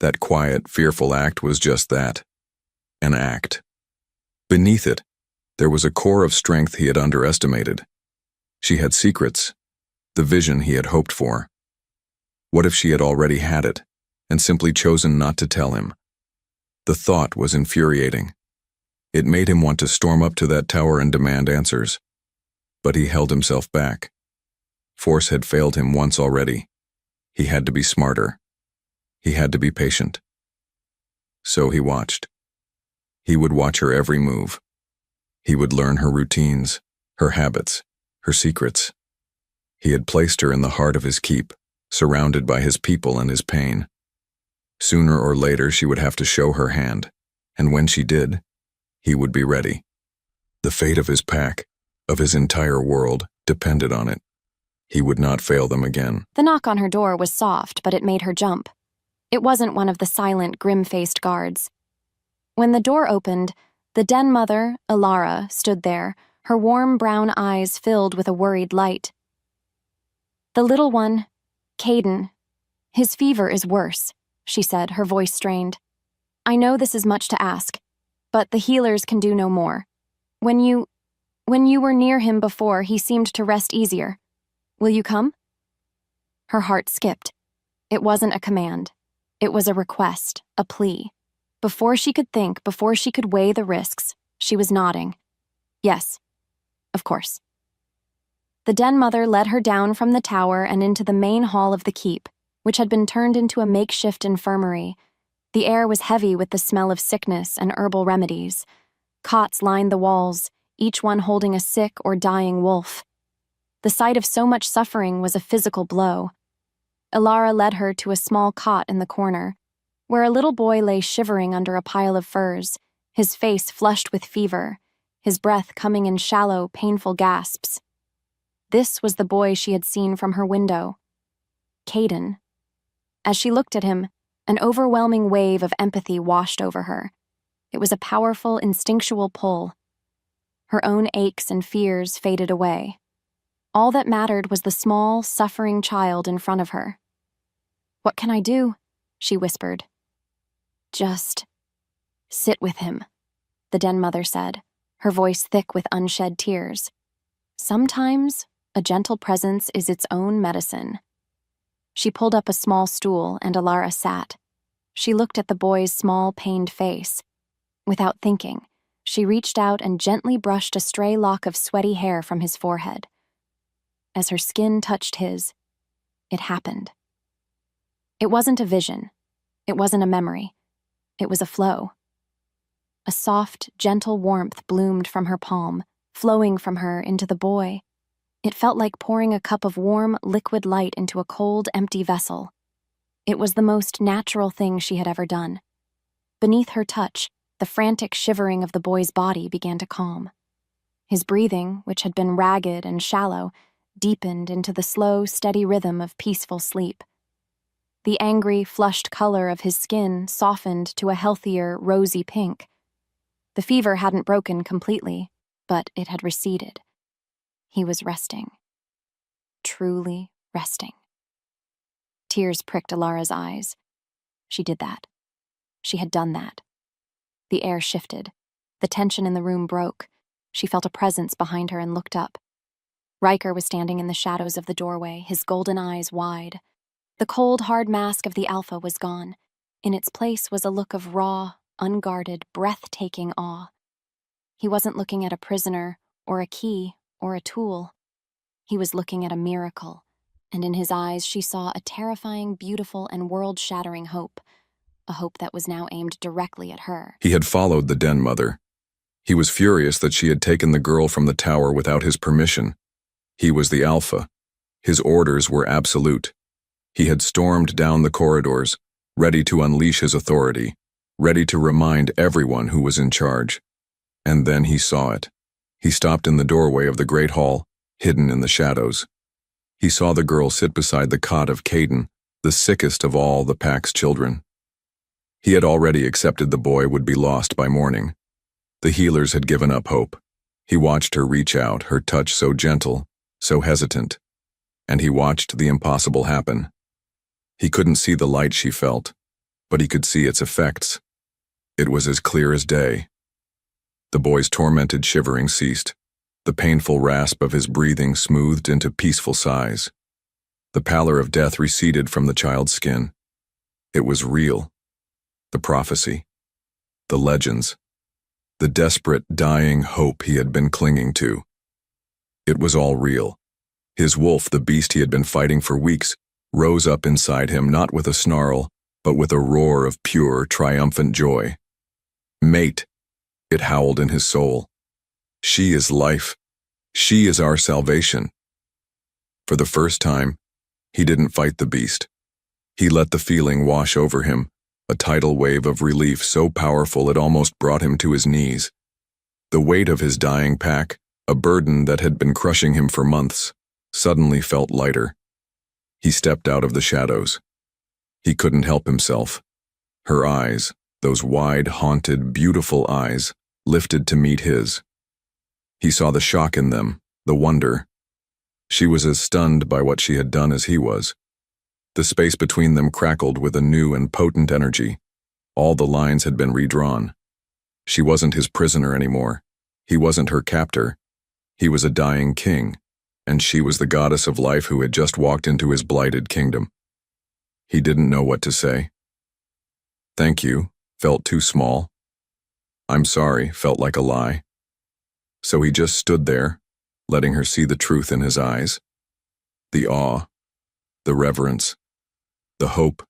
That quiet, fearful act was just that. An act. Beneath it, there was a core of strength he had underestimated. She had secrets, the vision he had hoped for. What if she had already had it, and simply chosen not to tell him? The thought was infuriating. It made him want to storm up to that tower and demand answers. But he held himself back. Force had failed him once already. He had to be smarter. He had to be patient. So he watched. He would watch her every move. He would learn her routines, her habits, her secrets. He had placed her in the heart of his keep, surrounded by his people and his pain. Sooner or later she would have to show her hand, and when she did, he would be ready. The fate of his pack, of his entire world, depended on it. He would not fail them again. The knock on her door was soft, but it made her jump. It wasn't one of the silent, grim-faced guards. When the door opened, the den mother, Alara, stood there, her warm brown eyes filled with a worried light. "The little one, Caden, his fever is worse," she said, her voice strained. "I know this is much to ask, but the healers can do no more. When you were near him before, he seemed to rest easier. Will you come?" Her heart skipped. It wasn't a command. It was a request, a plea. Before she could think, before she could weigh the risks, she was nodding. Yes, of course. The den mother led her down from the tower and into the main hall of the keep, which had been turned into a makeshift infirmary. The air was heavy with the smell of sickness and herbal remedies. Cots lined the walls, each one holding a sick or dying wolf. The sight of so much suffering was a physical blow. Alara led her to a small cot in the corner, where a little boy lay shivering under a pile of furs, his face flushed with fever, his breath coming in shallow, painful gasps. This was the boy she had seen from her window. Caden. As she looked at him, an overwhelming wave of empathy washed over her. It was a powerful, instinctual pull. Her own aches and fears faded away. All that mattered was the small, suffering child in front of her. "What can I do?" she whispered. "Just sit with him," the den mother said, her voice thick with unshed tears. "Sometimes a gentle presence is its own medicine." She pulled up a small stool and Alara sat. She looked at the boy's small, pained face. Without thinking, she reached out and gently brushed a stray lock of sweaty hair from his forehead. As her skin touched his, it happened. It wasn't a vision. It wasn't a memory. It was a flow. A soft, gentle warmth bloomed from her palm, flowing from her into the boy. It felt like pouring a cup of warm, liquid light into a cold, empty vessel. It was the most natural thing she had ever done. Beneath her touch, the frantic shivering of the boy's body began to calm. His breathing, which had been ragged and shallow, deepened into the slow, steady rhythm of peaceful sleep. The angry, flushed color of his skin softened to a healthier, rosy pink. The fever hadn't broken completely, but it had receded. He was resting. Truly resting. Tears pricked Alara's eyes. She did that. She had done that. The air shifted. The tension in the room broke. She felt a presence behind her and looked up. Riker was standing in the shadows of the doorway, his golden eyes wide. The cold, hard mask of the Alpha was gone. In its place was a look of raw, unguarded, breathtaking awe. He wasn't looking at a prisoner, or a key, or a tool. He was looking at a miracle, and in his eyes she saw a terrifying, beautiful, and world-shattering hope, a hope that was now aimed directly at her. He had followed the den mother. He was furious that she had taken the girl from the tower without his permission. He was the Alpha. His orders were absolute. He had stormed down the corridors, ready to unleash his authority, ready to remind everyone who was in charge. And then he saw it. He stopped in the doorway of the great hall, hidden in the shadows. He saw the girl sit beside the cot of Caden, the sickest of all the pack's children. He had already accepted the boy would be lost by morning. The healers had given up hope. He watched her reach out, her touch so gentle, so hesitant. And he watched the impossible happen. He couldn't see the light she felt, but he could see its effects. It was as clear as day. The boy's tormented shivering ceased. The painful rasp of his breathing smoothed into peaceful sighs. The pallor of death receded from the child's skin. It was real. The prophecy. The legends. The desperate, dying hope he had been clinging to. It was all real. His wolf, the beast he had been fighting for weeks, rose up inside him not with a snarl, but with a roar of pure, triumphant joy. "Mate," It howled in his soul. She is life. She is our salvation. For the first time, he didn't fight the beast. He let the feeling wash over him, a tidal wave of relief so powerful it almost brought him to his knees. The weight of his dying pack, a burden that had been crushing him for months, suddenly felt lighter. He stepped out of the shadows. He couldn't help himself. Her eyes, those wide, haunted, beautiful eyes, lifted to meet his. He saw the shock in them, the wonder. She was as stunned by what she had done as he was. The space between them crackled with a new and potent energy. All the lines had been redrawn. She wasn't his prisoner anymore. He wasn't her captor. He was a dying king, and she was the goddess of life who had just walked into his blighted kingdom. He didn't know what to say. Thank you felt too small. I'm sorry felt like a lie. So he just stood there, letting her see the truth in his eyes. The awe, the reverence, the hope.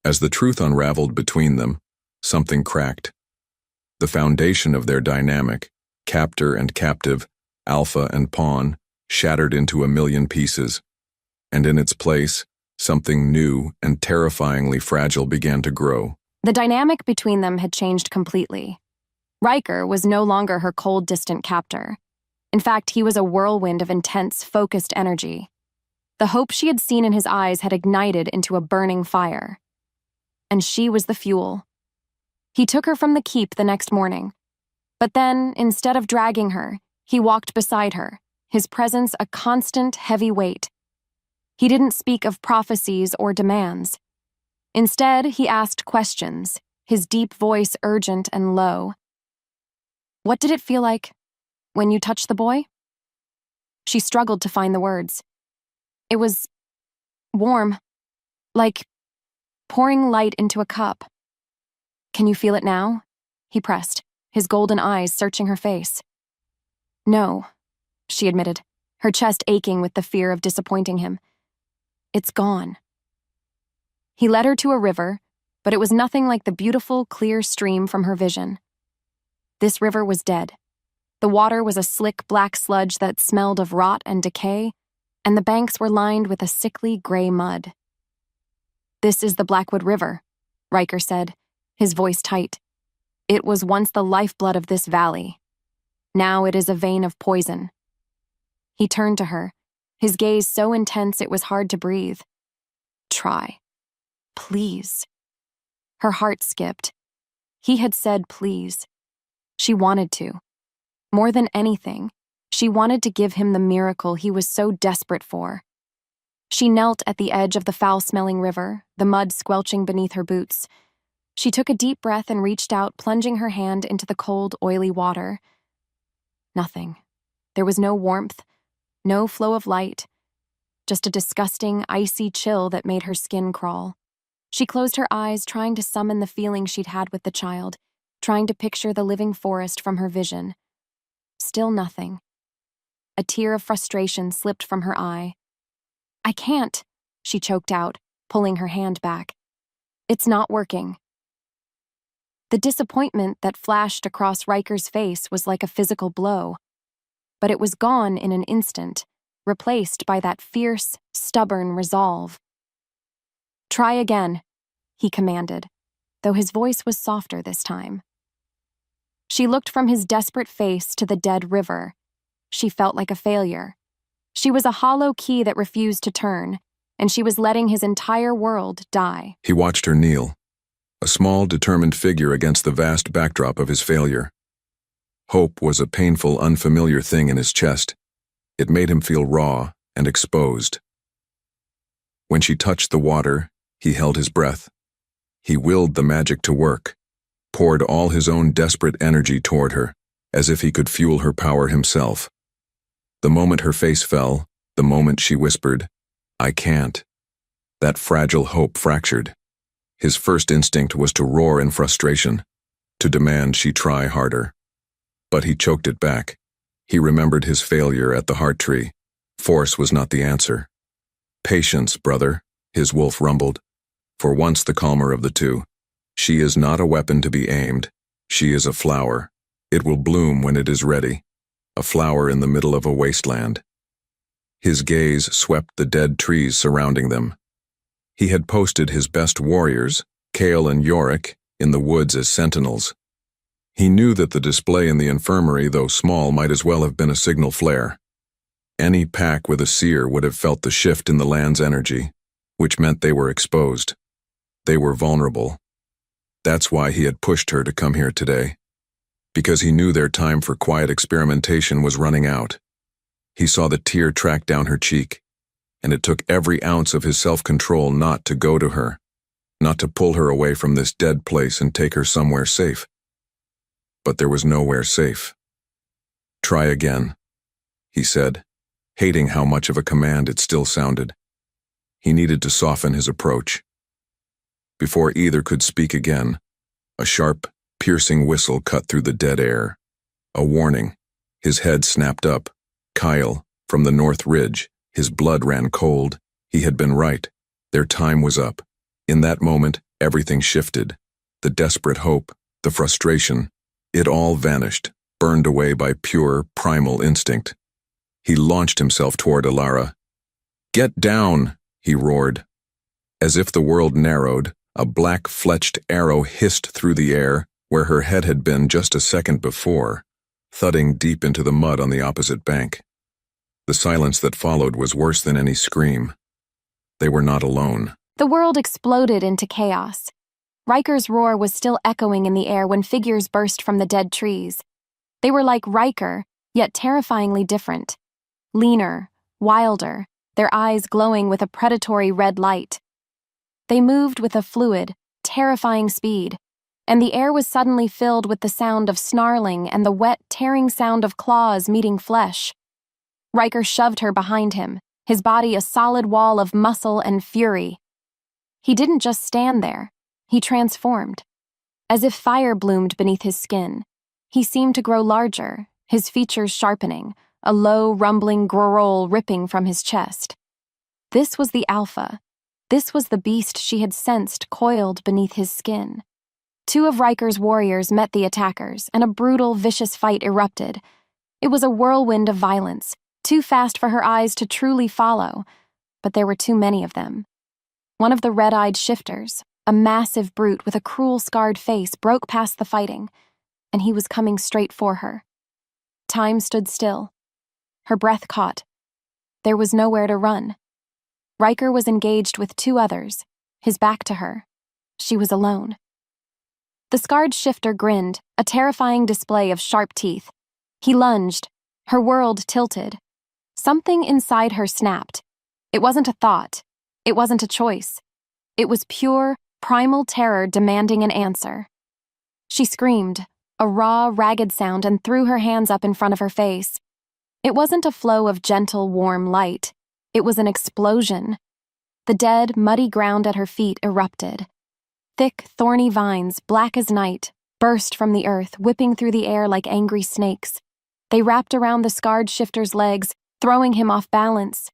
As the truth unraveled between them, something cracked. The foundation of their dynamic, captor and captive, alpha and pawn, shattered into a million pieces, and in its place, something new and terrifyingly fragile began to grow. The dynamic between them had changed completely. Riker was no longer her cold, distant captor. In fact, he was a whirlwind of intense, focused energy. The hope she had seen in his eyes had ignited into a burning fire. And she was the fuel. He took her from the keep the next morning. But then, instead of dragging her, he walked beside her, his presence a constant, heavy weight. He didn't speak of prophecies or demands. Instead, he asked questions, his deep voice urgent and low. What did it feel like when you touched the boy? She struggled to find the words. It was warm, like pouring light into a cup. Can you feel it now? He pressed, his golden eyes searching her face. No, she admitted, her chest aching with the fear of disappointing him. It's gone. He led her to a river, but it was nothing like the beautiful, clear stream from her vision. This river was dead. The water was a slick black sludge that smelled of rot and decay, and the banks were lined with a sickly gray mud. This is the Blackwood River, Riker said, his voice tight. It was once the lifeblood of this valley. Now it is a vein of poison. He turned to her, his gaze so intense it was hard to breathe. Try. Please. Her heart skipped. He had said please. She wanted to. More than anything, she wanted to give him the miracle he was so desperate for. She knelt at the edge of the foul-smelling river, the mud squelching beneath her boots. She took a deep breath and reached out, plunging her hand into the cold, oily water. Nothing. There was no warmth, no flow of light, just a disgusting, icy chill that made her skin crawl. She closed her eyes, trying to summon the feeling she'd had with the child, trying to picture the living forest from her vision. Still nothing. A tear of frustration slipped from her eye. I can't, she choked out, pulling her hand back. It's not working. The disappointment that flashed across Riker's face was like a physical blow, but it was gone in an instant, replaced by that fierce, stubborn resolve. Try again, he commanded, though his voice was softer this time. She looked from his desperate face to the dead river. She felt like a failure. She was a hollow key that refused to turn, and she was letting his entire world die. He watched her kneel, a small, determined figure against the vast backdrop of his failure. Hope was a painful, unfamiliar thing in his chest. It made him feel raw and exposed. When she touched the water, he held his breath. He willed the magic to work, poured all his own desperate energy toward her, as if he could fuel her power himself. The moment her face fell, the moment she whispered, I can't, that fragile hope fractured. His first instinct was to roar in frustration, to demand she try harder. But he choked it back. He remembered his failure at the heart tree. Force was not the answer. Patience, brother, his wolf rumbled. For once the calmer of the two. She is not a weapon to be aimed. She is a flower, It will bloom when it is ready, a flower in the middle of a wasteland. His gaze swept the dead trees surrounding them. He had posted his best warriors, Kale and Yorick, in the woods as sentinels. He knew that the display in the infirmary, though small, might as well have been a signal flare. Any pack with a seer would have felt the shift in the land's energy, which meant they were exposed. They were vulnerable. That's why he had pushed her to come here today, because he knew their time for quiet experimentation was running out. He saw the tear track down her cheek, and it took every ounce of his self-control not to go to her, not to pull her away from this dead place and take her somewhere safe. But there was nowhere safe. "Try again," he said, hating how much of a command it still sounded. He needed to soften his approach. Before either could speak again, a sharp, piercing whistle cut through the dead air. A warning. His head snapped up. Kyle, from the North Ridge, his blood ran cold. He had been right. Their time was up. In that moment, everything shifted. The desperate hope, the frustration, it all vanished, burned away by pure, primal instinct. He launched himself toward Alara. "Get down!" he roared. As if the world narrowed, a black-fletched arrow hissed through the air where her head had been just a second before, thudding deep into the mud on the opposite bank. The silence that followed was worse than any scream. They were not alone. The world exploded into chaos. Riker's roar was still echoing in the air when figures burst from the dead trees. They were like Riker, yet terrifyingly different. Leaner, wilder, their eyes glowing with a predatory red light. They moved with a fluid, terrifying speed, and the air was suddenly filled with the sound of snarling and the wet, tearing sound of claws meeting flesh. Riker shoved her behind him, his body a solid wall of muscle and fury. He didn't just stand there. He transformed. As if fire bloomed beneath his skin, he seemed to grow larger, his features sharpening, a low, rumbling growl ripping from his chest. This was the Alpha. This was the beast she had sensed coiled beneath his skin. Two of Riker's warriors met the attackers, and a brutal, vicious fight erupted. It was a whirlwind of violence, too fast for her eyes to truly follow, but there were too many of them. One of the red-eyed shifters, a massive brute with a cruel, scarred face, broke past the fighting, and he was coming straight for her. Time stood still. Her breath caught. There was nowhere to run. Riker was engaged with two others, his back to her. She was alone. The scarred shifter grinned, a terrifying display of sharp teeth. He lunged. Her world tilted. Something inside her snapped. It wasn't a thought. It wasn't a choice. It was pure, primal terror demanding an answer. She screamed, a raw, ragged sound, and threw her hands up in front of her face. It wasn't a flow of gentle, warm light. It was an explosion. The dead, muddy ground at her feet erupted. Thick, thorny vines, black as night, burst from the earth, whipping through the air like angry snakes. They wrapped around the scarred shifter's legs, throwing him off balance.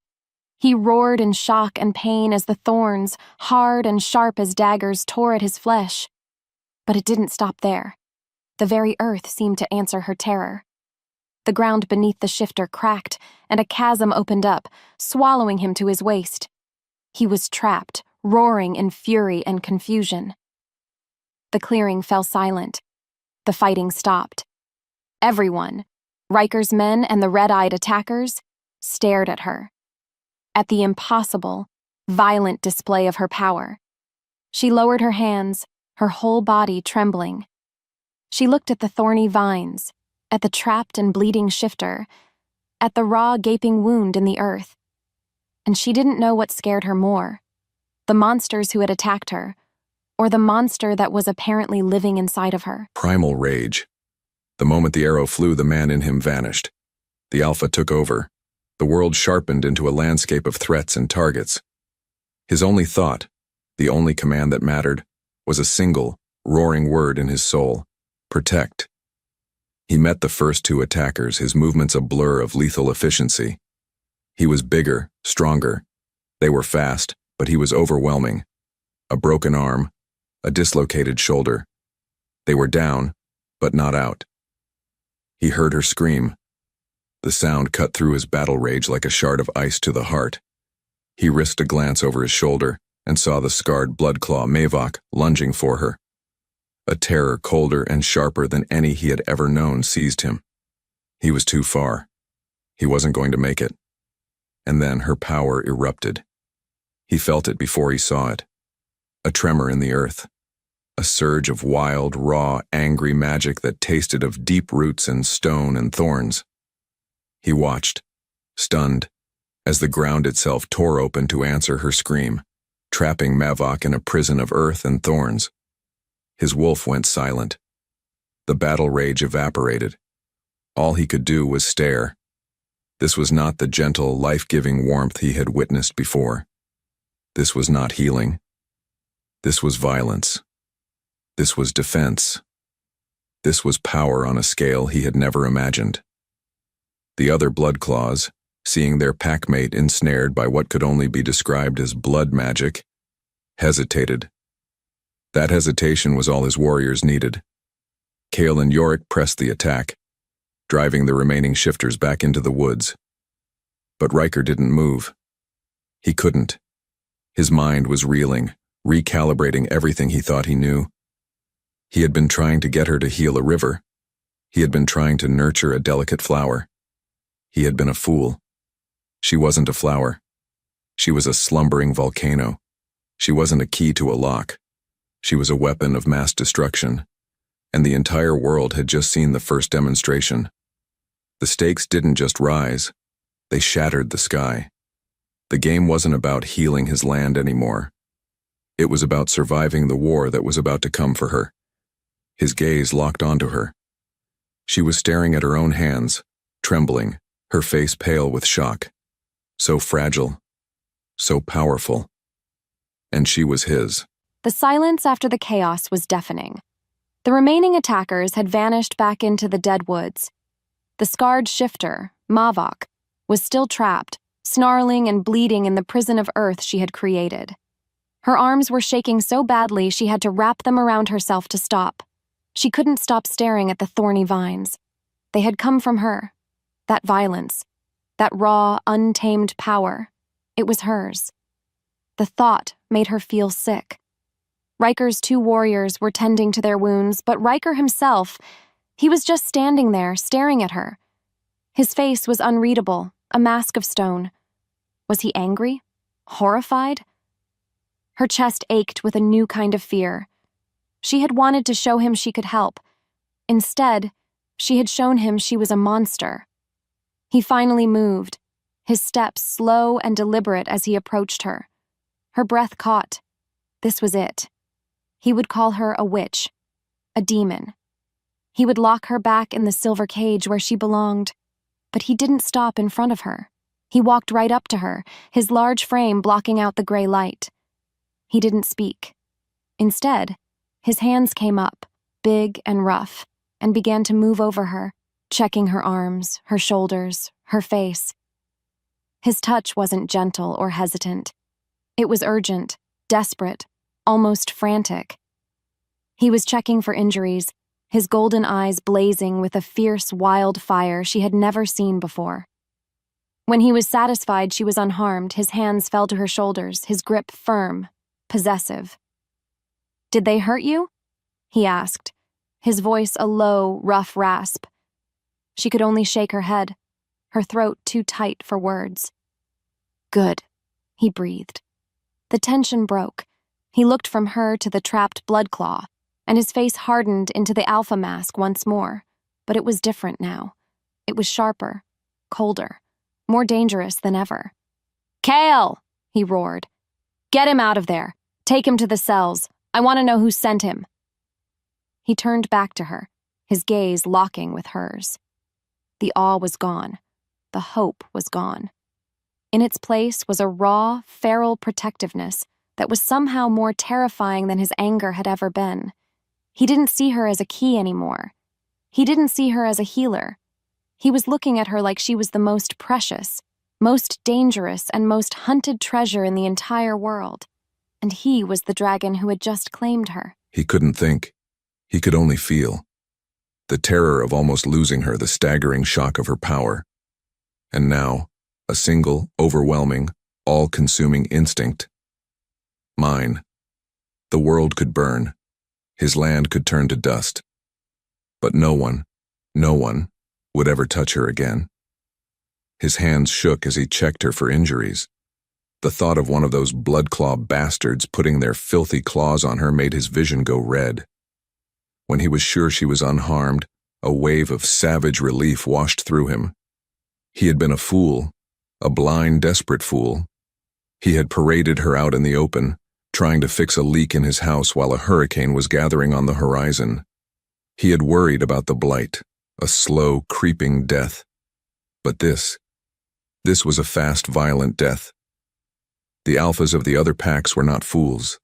He roared in shock and pain as the thorns, hard and sharp as daggers, tore at his flesh. But it didn't stop there. The very earth seemed to answer her terror. The ground beneath the shifter cracked, and a chasm opened up, swallowing him to his waist. He was trapped, roaring in fury and confusion. The clearing fell silent. The fighting stopped. Everyone, Riker's men and the red-eyed attackers, stared at her. At the impossible, violent display of her power. She lowered her hands, her whole body trembling. She looked at the thorny vines, at the trapped and bleeding shifter, at the raw, gaping wound in the earth. And she didn't know what scared her more, the monsters who had attacked her, or the monster that was apparently living inside of her. Primal rage. The moment the arrow flew, the man in him vanished. The Alpha took over. The world sharpened into a landscape of threats and targets. His only thought, the only command that mattered, was a single, roaring word in his soul: protect. He met the first two attackers, his movements a blur of lethal efficiency. He was bigger, stronger. They were fast, but he was overwhelming. A broken arm, a dislocated shoulder. They were down, but not out. He heard her scream. The sound cut through his battle rage like a shard of ice to the heart. He risked a glance over his shoulder and saw the scarred bloodclaw Mavok lunging for her. A terror colder and sharper than any he had ever known seized him. He was too far. He wasn't going to make it. And then her power erupted. He felt it before he saw it. A tremor in the earth. A surge of wild, raw, angry magic that tasted of deep roots and stone and thorns. He watched, stunned, as the ground itself tore open to answer her scream, trapping Mavok in a prison of earth and thorns. His wolf went silent. The battle rage evaporated. All he could do was stare. This was not the gentle, life-giving warmth he had witnessed before. This was not healing. This was violence. This was defense. This was power on a scale he had never imagined. The other bloodclaws, seeing their packmate ensnared by what could only be described as blood magic, hesitated. That hesitation was all his warriors needed. Kale and Yorick pressed the attack, driving the remaining shifters back into the woods. But Riker didn't move. He couldn't. His mind was reeling, recalibrating everything he thought he knew. He had been trying to get her to heal a river. He had been trying to nurture a delicate flower. He had been a fool. She wasn't a flower. She was a slumbering volcano. She wasn't a key to a lock. She was a weapon of mass destruction. And the entire world had just seen the first demonstration. The stakes didn't just rise. They shattered the sky. The game wasn't about healing his land anymore. It was about surviving the war that was about to come for her. His gaze locked onto her. She was staring at her own hands, trembling, her face pale with shock. So fragile, so powerful. And she was his. The silence after the chaos was deafening. The remaining attackers had vanished back into the dead woods. The scarred shifter, Mavok, was still trapped, snarling and bleeding in the prison of earth she had created. Her arms were shaking so badly she had to wrap them around herself to stop. She couldn't stop staring at the thorny vines. They had come from her. That violence, that raw, untamed power, it was hers. The thought made her feel sick. Riker's two warriors were tending to their wounds, but Riker himself, he was just standing there, staring at her. His face was unreadable, a mask of stone. Was he angry? Horrified? Her chest ached with a new kind of fear. She had wanted to show him she could help. Instead, she had shown him she was a monster. He finally moved, his steps slow and deliberate as he approached her. Her breath caught. This was it. He would call her a witch, a demon. He would lock her back in the silver cage where she belonged. But he didn't stop in front of her. He walked right up to her, his large frame blocking out the gray light. He didn't speak. Instead, his hands came up, big and rough, and began to move over her, checking her arms, her shoulders, her face. His touch wasn't gentle or hesitant. It was urgent, desperate, almost frantic. He was checking for injuries, his golden eyes blazing with a fierce, wild fire she had never seen before. When he was satisfied she was unharmed, his hands fell to her shoulders, his grip firm, possessive. "Did they hurt you?" he asked, his voice a low, rough rasp. She could only shake her head, her throat too tight for words. "Good," he breathed. The tension broke. He looked from her to the trapped bloodclaw, and his face hardened into the alpha mask once more. But it was different now. It was sharper, colder, more dangerous than ever. "Kale!" he roared. "Get him out of there. Take him to the cells. I want to know who sent him." He turned back to her, his gaze locking with hers. The awe was gone. The hope was gone. In its place was a raw, feral protectiveness that was somehow more terrifying than his anger had ever been. He didn't see her as a key anymore. He didn't see her as a healer. He was looking at her like she was the most precious, most dangerous, and most hunted treasure in the entire world. And he was the dragon who had just claimed her. He couldn't think. He could only feel. the terror of almost losing her, the staggering shock of her power. And now, a single, overwhelming, all-consuming instinct. Mine. The world could burn. His land could turn to dust. But no one would ever touch her again. His hands shook as he checked her for injuries. The thought of one of those blood-claw bastards putting their filthy claws on her made his vision go red. When he was sure she was unharmed, a wave of savage relief washed through him. He had been a fool, a blind, desperate fool. He had paraded her out in the open, trying to fix a leak in his house while a hurricane was gathering on the horizon. He had worried about the blight, a slow, creeping death. But this was a fast, violent death. The alphas of the other packs were not fools.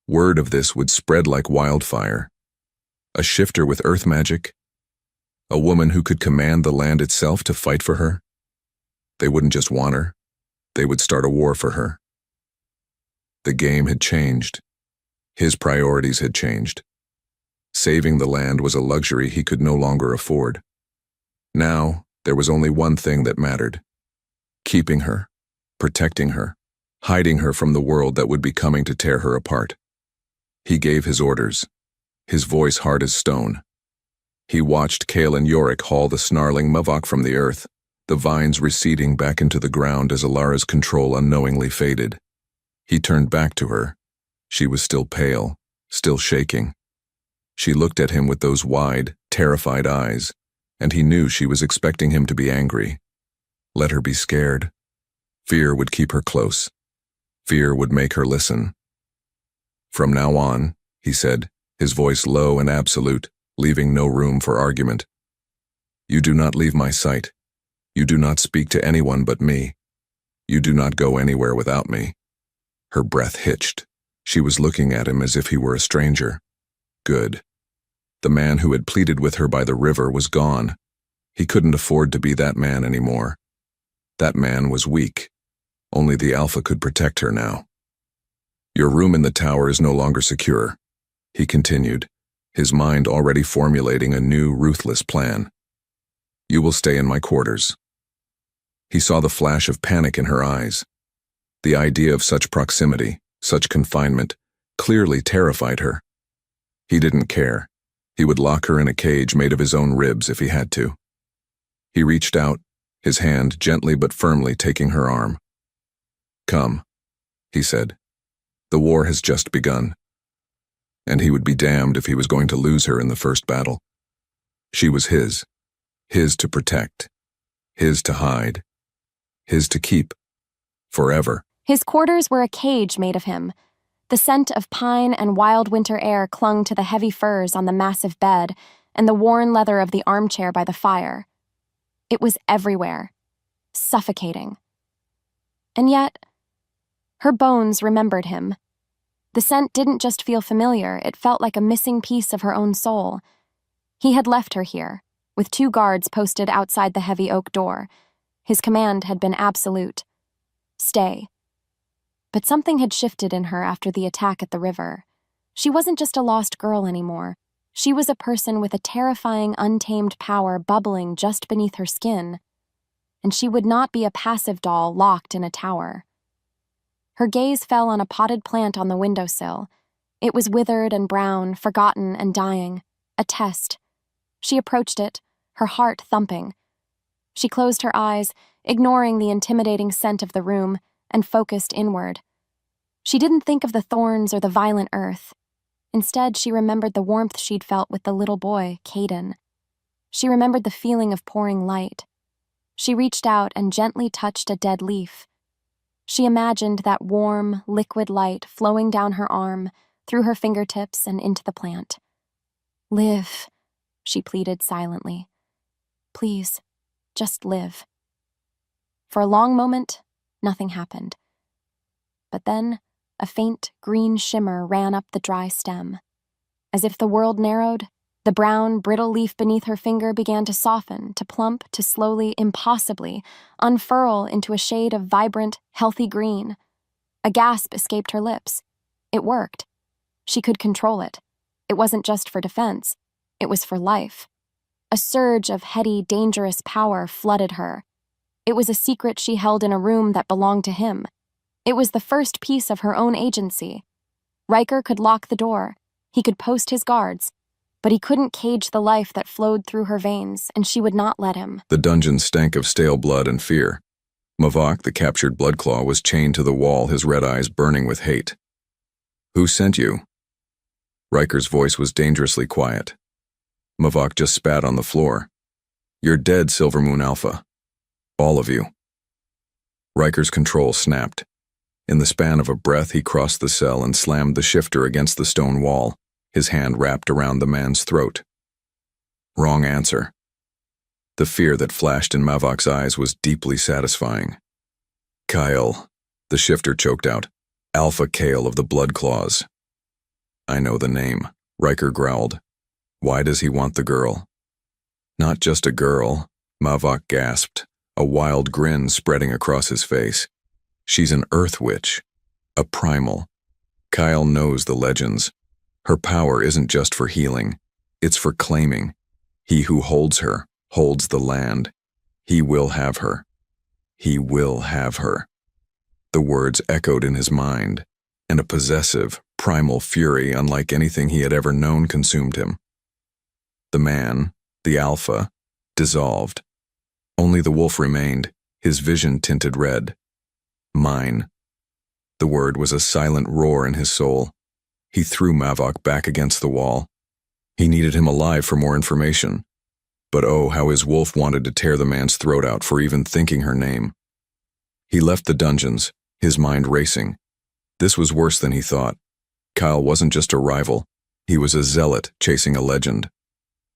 Word of this would spread like wildfire. A shifter with earth magic? A woman who could command the land itself to fight for her? They wouldn't just want her. They would start a war for her. The game had changed. His priorities had changed. Saving the land was a luxury he could no longer afford. Now, there was only one thing that mattered. Keeping her, protecting her, hiding her from the world that would be coming to tear her apart. He gave his orders, his voice hard as stone. He watched Kale and Yorick haul the snarling Mavok from the earth, the vines receding back into the ground as Alara's control unknowingly faded. He turned back to her. She was still pale, still shaking. She looked at him with those wide, terrified eyes, and he knew she was expecting him to be angry. Let her be scared. Fear would keep her close. Fear would make her listen. From now on, he said, his voice low and absolute, leaving no room for argument. You do not leave my sight. You do not speak to anyone but me. You do not go anywhere without me. Her breath hitched. She was looking at him as if he were a stranger. Good. The man who had pleaded with her by the river was gone. He couldn't afford to be that man anymore. That man was weak. Only the Alpha could protect her now. Your room in the tower is no longer secure, he continued, his mind already formulating a new, ruthless plan. You will stay in my quarters. He saw the flash of panic in her eyes. The idea of such proximity, such confinement, clearly terrified her. He didn't care. He would lock her in a cage made of his own ribs if he had to. He reached out, his hand gently but firmly taking her arm. Come, he said. The war has just begun. And he would be damned if he was going to lose her in the first battle. She was his to protect, his to hide, his to keep, forever. His quarters were a cage made of him. The scent of pine and wild winter air clung to the heavy furs on the massive bed and the worn leather of the armchair by the fire. It was everywhere, suffocating. And yet, her bones remembered him. The scent didn't just feel familiar, it felt like a missing piece of her own soul. He had left her here, with 2 guards posted outside the heavy oak door. His command had been absolute. Stay. But something had shifted in her after the attack at the river. She wasn't just a lost girl anymore. She was a person with a terrifying, untamed power bubbling just beneath her skin. And she would not be a passive doll locked in a tower. Her gaze fell on a potted plant on the windowsill. It was withered and brown, forgotten and dying. A test. She approached it, her heart thumping. She closed her eyes, ignoring the intimidating scent of the room, and focused inward. She didn't think of the thorns or the violent earth. Instead, she remembered the warmth she'd felt with the little boy, Caden. She remembered the feeling of pouring light. She reached out and gently touched a dead leaf. She imagined that warm, liquid light flowing down her arm, through her fingertips and into the plant. Live, she pleaded silently. Please, just live. For a long moment, nothing happened. But then, a faint green shimmer ran up the dry stem. As if the world narrowed, the brown, brittle leaf beneath her finger began to soften, to plump, to slowly, impossibly, unfurl into a shade of vibrant, healthy green. A gasp escaped her lips. It worked. She could control it. It wasn't just for defense. It was for life. A surge of heady, dangerous power flooded her. It was a secret she held in a room that belonged to him. It was the first piece of her own agency. Riker could lock the door. He could post his guards. But he couldn't cage the life that flowed through her veins, and she would not let him. The dungeon stank of stale blood and fear. Mavok, the captured bloodclaw, was chained to the wall, his red eyes burning with hate. "Who sent you?" Riker's voice was dangerously quiet. Mavok just spat on the floor. "You're dead, Silvermoon Alpha. All of you." Riker's control snapped. In the span of a breath, he crossed the cell and slammed the shifter against the stone wall, his hand wrapped around the man's throat. Wrong answer. The fear that flashed in Mavok's eyes was deeply satisfying. "Kyle," the shifter choked out. "Alpha Kale of the Bloodclaws." "I know the name," Riker growled. "Why does he want the girl?" "Not just a girl," Mavok gasped, a wild grin spreading across his face. "She's an Earth Witch, a primal. Kyle knows the legends. Her power isn't just for healing, it's for claiming. He who holds her, holds the land. He will have her. He will have her." The words echoed in his mind, and a possessive, primal fury unlike anything he had ever known consumed him. The man, the Alpha, dissolved. Only the wolf remained, his vision tinted red. Mine. The word was a silent roar in his soul. He threw Mavok back against the wall. He needed him alive for more information. But oh, how his wolf wanted to tear the man's throat out for even thinking her name. He left the dungeons, his mind racing. This was worse than he thought. Kyle wasn't just a rival. He was a zealot chasing a legend.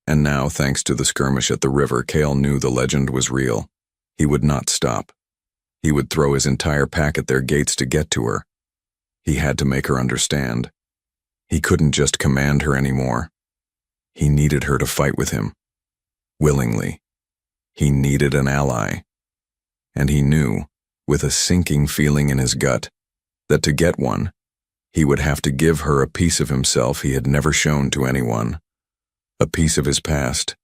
And now, thanks to the skirmish at the river, Kale knew the legend was real. He would not stop. He would throw his entire pack at their gates to get to her. He had to make her understand. He couldn't just command her anymore. He needed her to fight with him. Willingly. He needed an ally. And he knew, with a sinking feeling in his gut, that to get one, he would have to give her a piece of himself he had never shown to anyone. A piece of his past.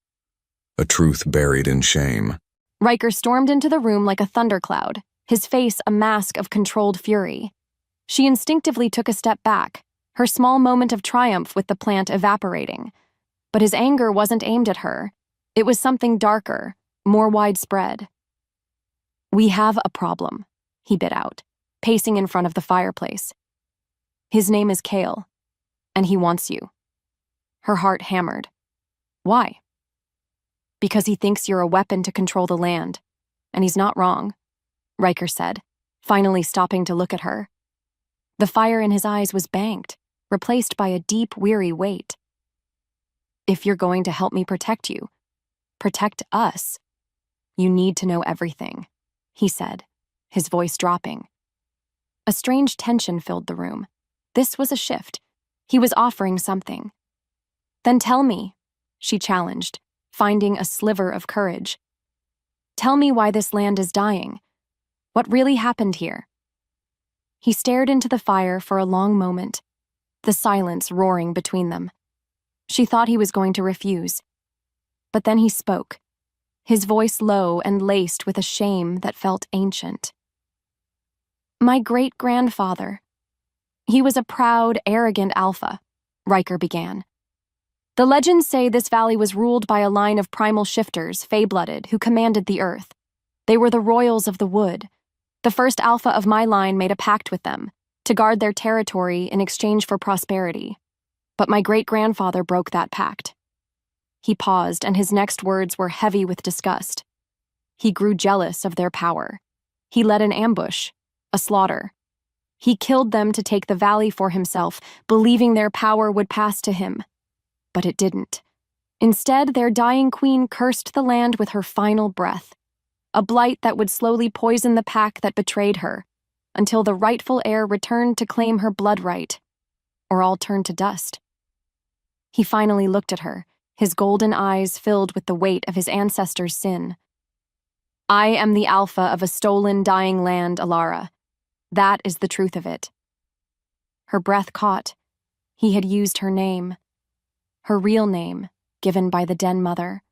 A truth buried in shame. Riker stormed into the room like a thundercloud, his face a mask of controlled fury. She instinctively took a step back, her small moment of triumph with the plant evaporating. But his anger wasn't aimed at her. It was something darker, more widespread. "We have a problem," he bit out, pacing in front of the fireplace. "His name is Kale, and he wants you." Her heart hammered. "Why?" "Because he thinks you're a weapon to control the land. And he's not wrong," Riker said, finally stopping to look at her. The fire in his eyes was banked, replaced by a deep, weary weight. "If you're going to help me protect you, protect us, you need to know everything," he said, his voice dropping. A strange tension filled the room. This was a shift. He was offering something. "Then tell me," she challenged, finding a sliver of courage. "Tell me why this land is dying. What really happened here?" He stared into the fire for a long moment, the silence roaring between them. She thought he was going to refuse. But then he spoke, his voice low and laced with a shame that felt ancient. "My great-grandfather. He was a proud, arrogant alpha," Riker began. "The legends say this valley was ruled by a line of primal shifters, fey-blooded, who commanded the earth. They were the royals of the wood. The first alpha of my line made a pact with them, to guard their territory in exchange for prosperity. But my great-grandfather broke that pact." He paused, and his next words were heavy with disgust. "He grew jealous of their power. He led an ambush, a slaughter. He killed them to take the valley for himself, believing their power would pass to him. But it didn't. Instead, their dying queen cursed the land with her final breath, a blight that would slowly poison the pack that betrayed her, until the rightful heir returned to claim her blood right, or all turned to dust." He finally looked at her, his golden eyes filled with the weight of his ancestors' sin. "I am the alpha of a stolen, dying land, Alara. That is the truth of it." Her breath caught. He had used her name. Her real name, given by the Den Mother.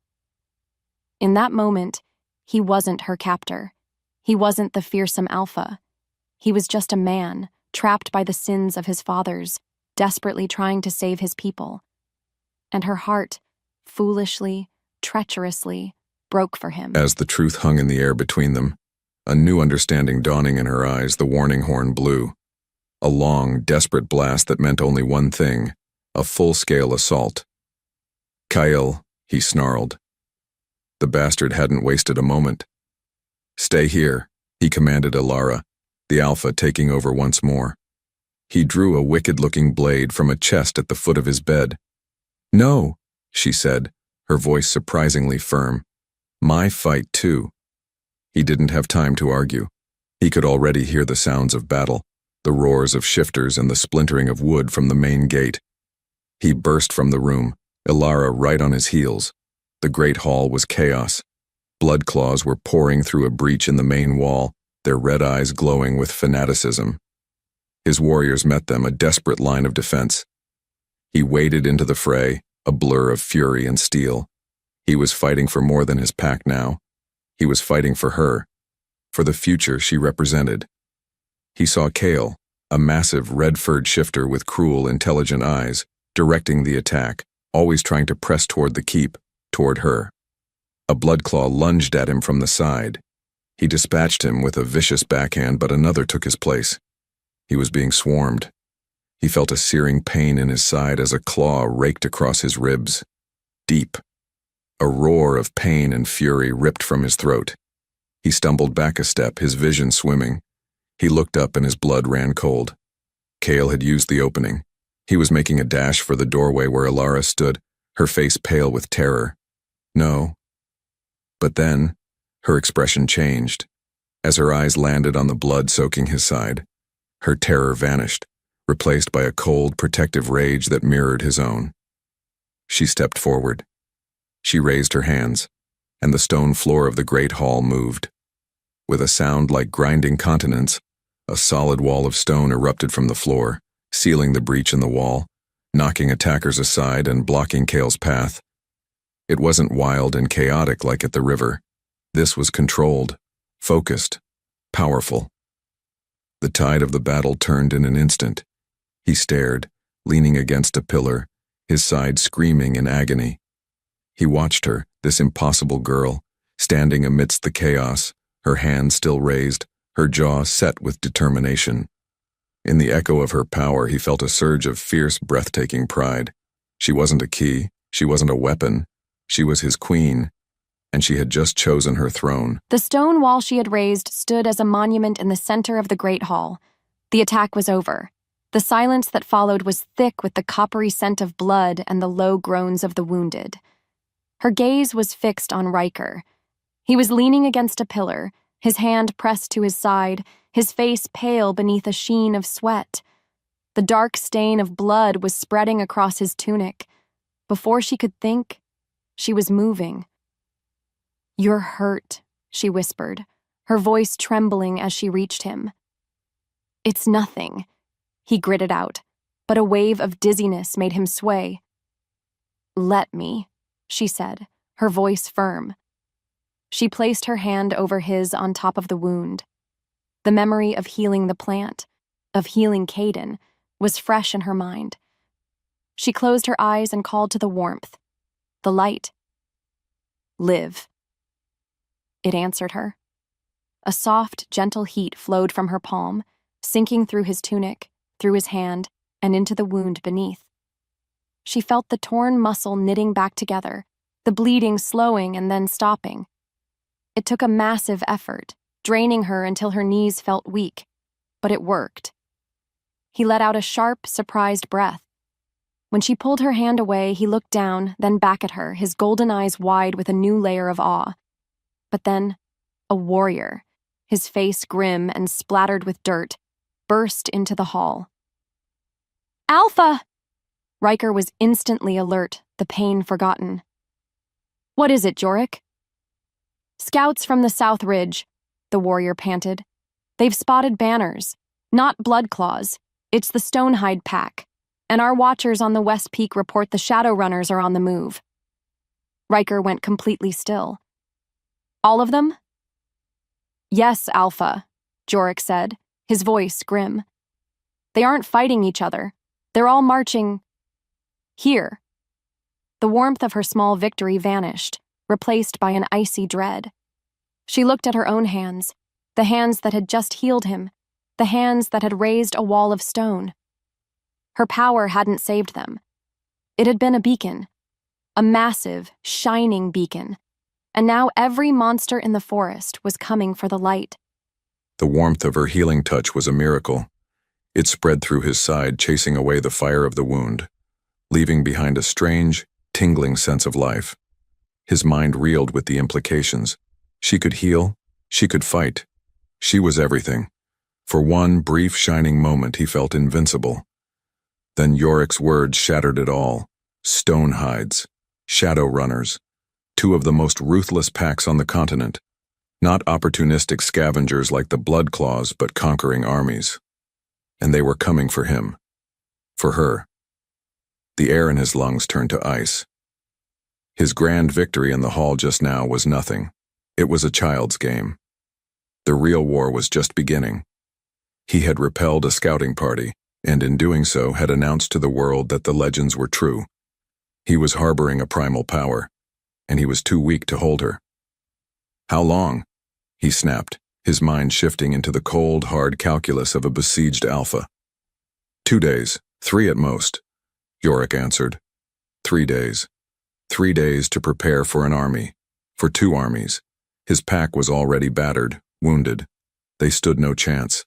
In that moment, he wasn't her captor. He wasn't the fearsome alpha. He was just a man, trapped by the sins of his fathers, desperately trying to save his people. And her heart, foolishly, treacherously, broke for him. As the truth hung in the air between them, a new understanding dawning in her eyes, the warning horn blew. A long, desperate blast that meant only one thing: a full-scale assault. "Kyle," he snarled. The bastard hadn't wasted a moment. "Stay here," he commanded Alara, the alpha taking over once more. He drew a wicked-looking blade from a chest at the foot of his bed. "No," she said, her voice surprisingly firm. "My fight, too." He didn't have time to argue. He could already hear the sounds of battle, the roars of shifters and the splintering of wood from the main gate. He burst from the room, Alara right on his heels. The great hall was chaos. Blood claws were pouring through a breach in the main wall, their red eyes glowing with fanaticism. His warriors met them, a desperate line of defense. He waded into the fray, a blur of fury and steel. He was fighting for more than his pack now. He was fighting for her, for the future she represented. He saw Kale, a massive red-furred shifter with cruel, intelligent eyes, directing the attack, always trying to press toward the keep, toward her. A bloodclaw lunged at him from the side. He dispatched him with a vicious backhand, but another took his place. He was being swarmed. He felt a searing pain in his side as a claw raked across his ribs. Deep. A roar of pain and fury ripped from his throat. He stumbled back a step, his vision swimming. He looked up and his blood ran cold. Kale had used the opening. He was making a dash for the doorway where Alara stood, her face pale with terror. No. But then, her expression changed. As her eyes landed on the blood soaking his side, her terror vanished, replaced by a cold, protective rage that mirrored his own. She stepped forward. She raised her hands, and the stone floor of the great hall moved. With a sound like grinding continents, a solid wall of stone erupted from the floor, sealing the breach in the wall, knocking attackers aside and blocking Kale's path. It wasn't wild and chaotic like at the river. This was controlled, focused, powerful. The tide of the battle turned in an instant. He stared, leaning against a pillar, his side screaming in agony. He watched her, this impossible girl, standing amidst the chaos, her hands still raised, her jaw set with determination. In the echo of her power, he felt a surge of fierce, breathtaking pride. She wasn't a key, she wasn't a weapon. She was his queen, and she had just chosen her throne. The stone wall she had raised stood as a monument in the center of the great hall. The attack was over. The silence that followed was thick with the coppery scent of blood and the low groans of the wounded. Her gaze was fixed on Riker. He was leaning against a pillar, his hand pressed to his side, his face pale beneath a sheen of sweat. The dark stain of blood was spreading across his tunic. Before she could think, she was moving. "You're hurt," she whispered, her voice trembling as she reached him. "It's nothing," he gritted out, but a wave of dizziness made him sway. "Let me," she said, her voice firm. She placed her hand over his on top of the wound. The memory of healing the plant, of healing Caden, was fresh in her mind. She closed her eyes and called to the warmth, the light. "Live." It answered her. A soft, gentle heat flowed from her palm, sinking through his tunic, through his hand, and into the wound beneath. She felt the torn muscle knitting back together, the bleeding slowing and then stopping. It took a massive effort, draining her until her knees felt weak, but it worked. He let out a sharp, surprised breath. When she pulled her hand away, he looked down, then back at her, his golden eyes wide with a new layer of awe. But then, a warrior, his face grim and splattered with dirt, burst into the hall. "Alpha!" Riker was instantly alert, the pain forgotten. "What is it, Jorik?" "Scouts from the South Ridge," the warrior panted. "They've spotted banners. Not Bloodclaws. It's the Stonehide Pack. And our watchers on the West Peak report the Shadowrunners are on the move." Riker went completely still. All of them? Yes, Alpha, Jorek said, his voice grim. They aren't fighting each other. They're all marching here. The warmth of her small victory vanished, replaced by an icy dread. She looked at her own hands, the hands that had just healed him, the hands that had raised a wall of stone. Her power hadn't saved them. It had been a beacon, a massive, shining beacon, and now every monster in the forest was coming for the light. The warmth of her healing touch was a miracle. It spread through his side, chasing away the fire of the wound, leaving behind a strange, tingling sense of life. His mind reeled with the implications. She could heal, she could fight. She was everything. For one brief, shining moment, he felt invincible. Then Yorek's words shattered it all. Stone hides, shadow runners, two of the most ruthless packs on the continent. Not opportunistic scavengers like the Blood Claws, but conquering armies. And they were coming for him. For her. The air in his lungs turned to ice. His grand victory in the hall just now was nothing. It was a child's game. The real war was just beginning. He had repelled a scouting party, and in doing so had announced to the world that the legends were true. He was harboring a primal power, and he was too weak to hold her. How long? He snapped, his mind shifting into the cold, hard calculus of a besieged alpha. 2 days, 3 at most, Yorek answered. 3 days. 3 days to prepare for an army, for 2 armies. His pack was already battered, wounded. They stood no chance.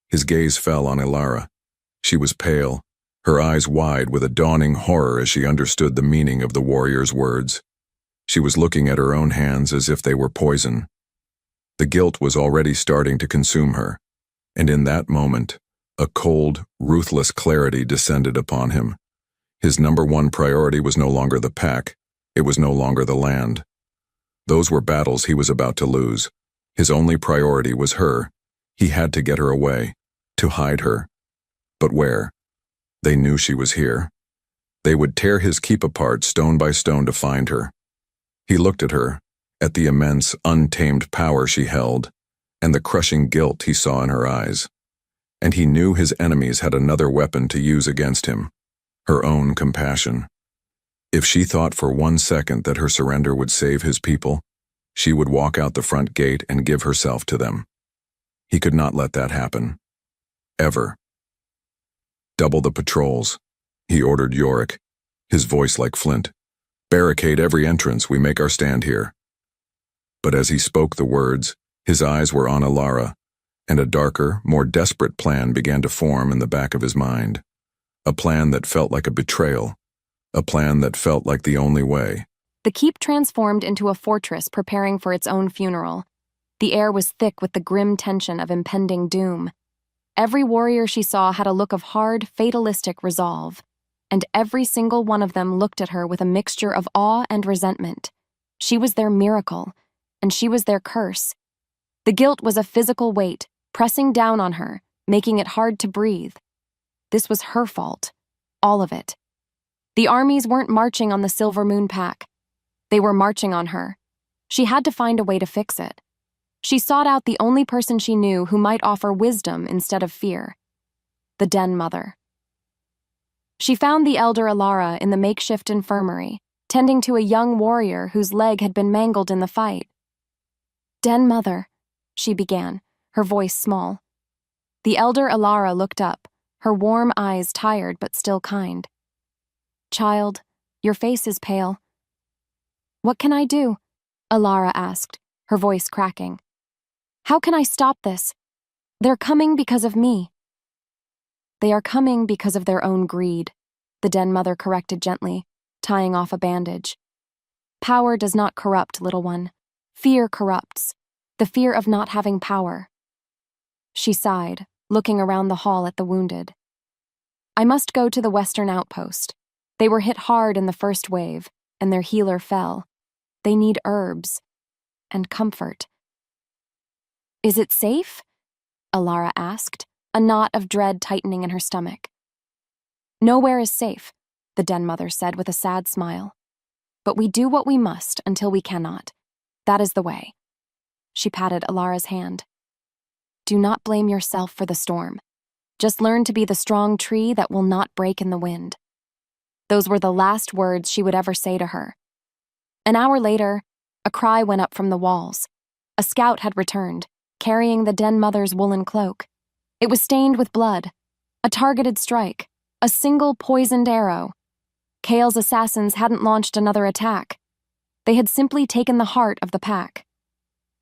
His gaze fell on Ilara. She was pale, her eyes wide with a dawning horror as she understood the meaning of the warrior's words. She was looking at her own hands as if they were poison. The guilt was already starting to consume her, and in that moment, a cold, ruthless clarity descended upon him. His #1 priority was no longer the pack, it was no longer the land. Those were battles he was about to lose. His only priority was her. He had to get her away, to hide her. But where? They knew she was here. They would tear his keep apart stone by stone to find her. He looked at her, at the immense, untamed power she held, and the crushing guilt he saw in her eyes. And he knew his enemies had another weapon to use against him, her own compassion. If she thought for 1 second that her surrender would save his people, she would walk out the front gate and give herself to them. He could not let that happen. Ever. Double the patrols, he ordered Yorek, his voice like flint. Barricade every entrance, we make our stand here. But as he spoke the words, his eyes were on Ilara, and a darker, more desperate plan began to form in the back of his mind. A plan that felt like a betrayal. A plan that felt like the only way. The keep transformed into a fortress preparing for its own funeral. The air was thick with the grim tension of impending doom. Every warrior she saw had a look of hard, fatalistic resolve, and every single one of them looked at her with a mixture of awe and resentment. She was their miracle, and she was their curse. The guilt was a physical weight, pressing down on her, making it hard to breathe. This was her fault. All of it. The armies weren't marching on the Silver Moon Pack. They were marching on her. She had to find a way to fix it. She sought out the only person she knew who might offer wisdom instead of fear. The Den Mother. She found the elder Ilara in the makeshift infirmary, tending to a young warrior whose leg had been mangled in the fight. Den Mother, she began, her voice small. The elder Ilara looked up, her warm eyes tired but still kind. Child, your face is pale. What can I do? Ilara asked, her voice cracking. How can I stop this? They're coming because of me. They are coming because of their own greed, the Den Mother corrected gently, tying off a bandage. Power does not corrupt, little one. Fear corrupts, the fear of not having power. She sighed, looking around the hall at the wounded. I must go to the western outpost. They were hit hard in the first wave, and their healer fell. They need herbs and comfort. Is it safe? Ilara asked, a knot of dread tightening in her stomach. Nowhere is safe, the Den Mother said with a sad smile. But we do what we must until we cannot. That is the way. She patted Alara's hand. Do not blame yourself for the storm. Just learn to be the strong tree that will not break in the wind. Those were the last words she would ever say to her. An hour later, a cry went up from the walls. A scout had returned, carrying the den mother's woolen cloak. It was stained with blood. A targeted strike. A single poisoned arrow. Kale's assassins hadn't launched another attack. They had simply taken the heart of the pack.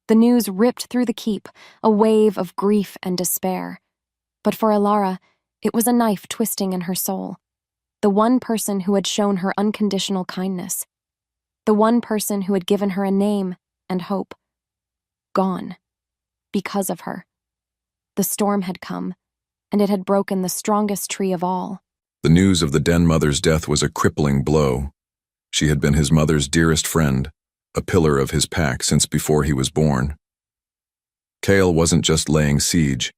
The news ripped through the keep, a wave of grief and despair. But for Alara, it was a knife twisting in her soul. The one person who had shown her unconditional kindness. The one person who had given her a name and hope. Gone. Because of her. The storm had come, and it had broken the strongest tree of all. The news of the den mother's death was a crippling blow. She had been his mother's dearest friend, a pillar of his pack since before he was born. Kale wasn't just laying siege.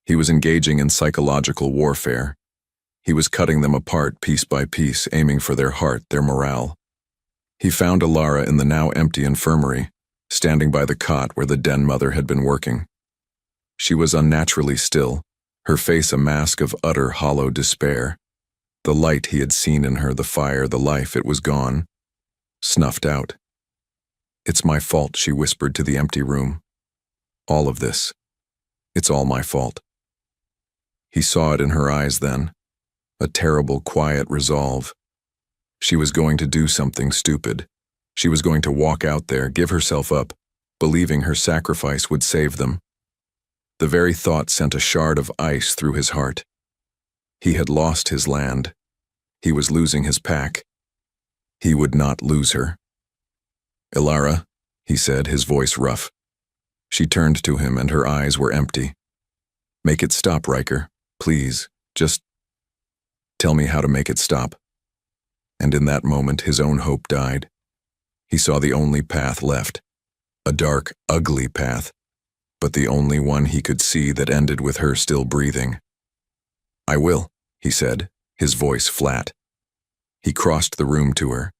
He was engaging in psychological warfare. He was cutting them apart piece by piece, aiming for their heart, their morale. He found Alara in the now empty infirmary, standing by the cot where the den mother had been working. She was unnaturally still, her face a mask of utter hollow despair. The light he had seen in her, the fire, the life, it was gone, snuffed out. It's my fault, she whispered to the empty room. All of this. It's all my fault. He saw it in her eyes then, a terrible, quiet resolve. She was going to do something stupid. She was going to walk out there, give herself up, believing her sacrifice would save them. The very thought sent a shard of ice through his heart. He had lost his land. He was losing his pack. He would not lose her. Alara, he said, his voice rough. She turned to him and her eyes were empty. Make it stop, Riker. Please, just tell me how to make it stop. And in that moment, his own hope died. He saw the only path left. A dark, ugly path, but the only one he could see that ended with her still breathing. I will, he said, his voice flat. He crossed the room to her.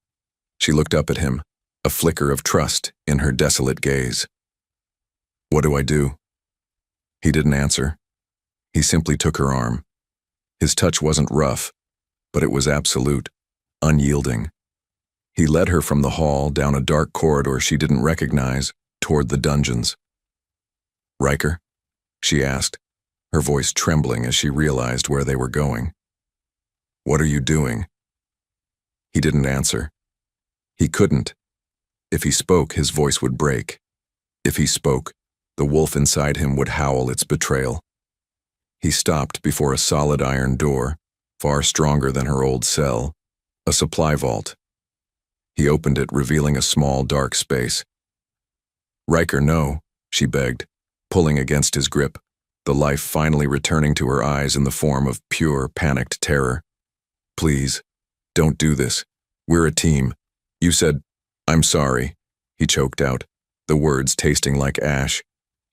She looked up at him, a flicker of trust in her desolate gaze. What do I do? He didn't answer. He simply took her arm. His touch wasn't rough, but it was absolute, unyielding. He led her from the hall down a dark corridor she didn't recognize, toward the dungeons. Riker? She asked, her voice trembling as she realized where they were going. What are you doing? He didn't answer. He couldn't. If he spoke, his voice would break. If he spoke, the wolf inside him would howl its betrayal. He stopped before a solid iron door, far stronger than her old cell, a supply vault. He opened it, revealing a small, dark space. Riker, no, she begged, pulling against his grip, the life finally returning to her eyes in the form of pure, panicked terror. Please, don't do this. We're a team. You said, I'm sorry, he choked out, the words tasting like ash.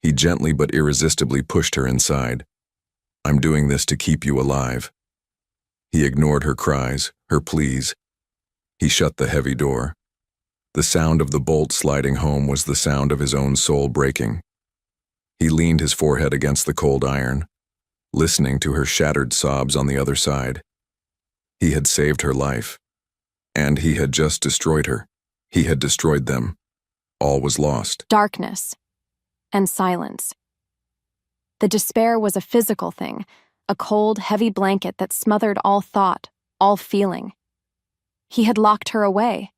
He gently but irresistibly pushed her inside. I'm doing this to keep you alive. He ignored her cries, her pleas. He shut the heavy door. The sound of the bolt sliding home was the sound of his own soul breaking. He leaned his forehead against the cold iron, listening to her shattered sobs on the other side. He had saved her life, and he had just destroyed her. He had destroyed them. All was lost. Darkness and silence. The despair was a physical thing, a cold, heavy blanket that smothered all thought, all feeling. He had locked her away.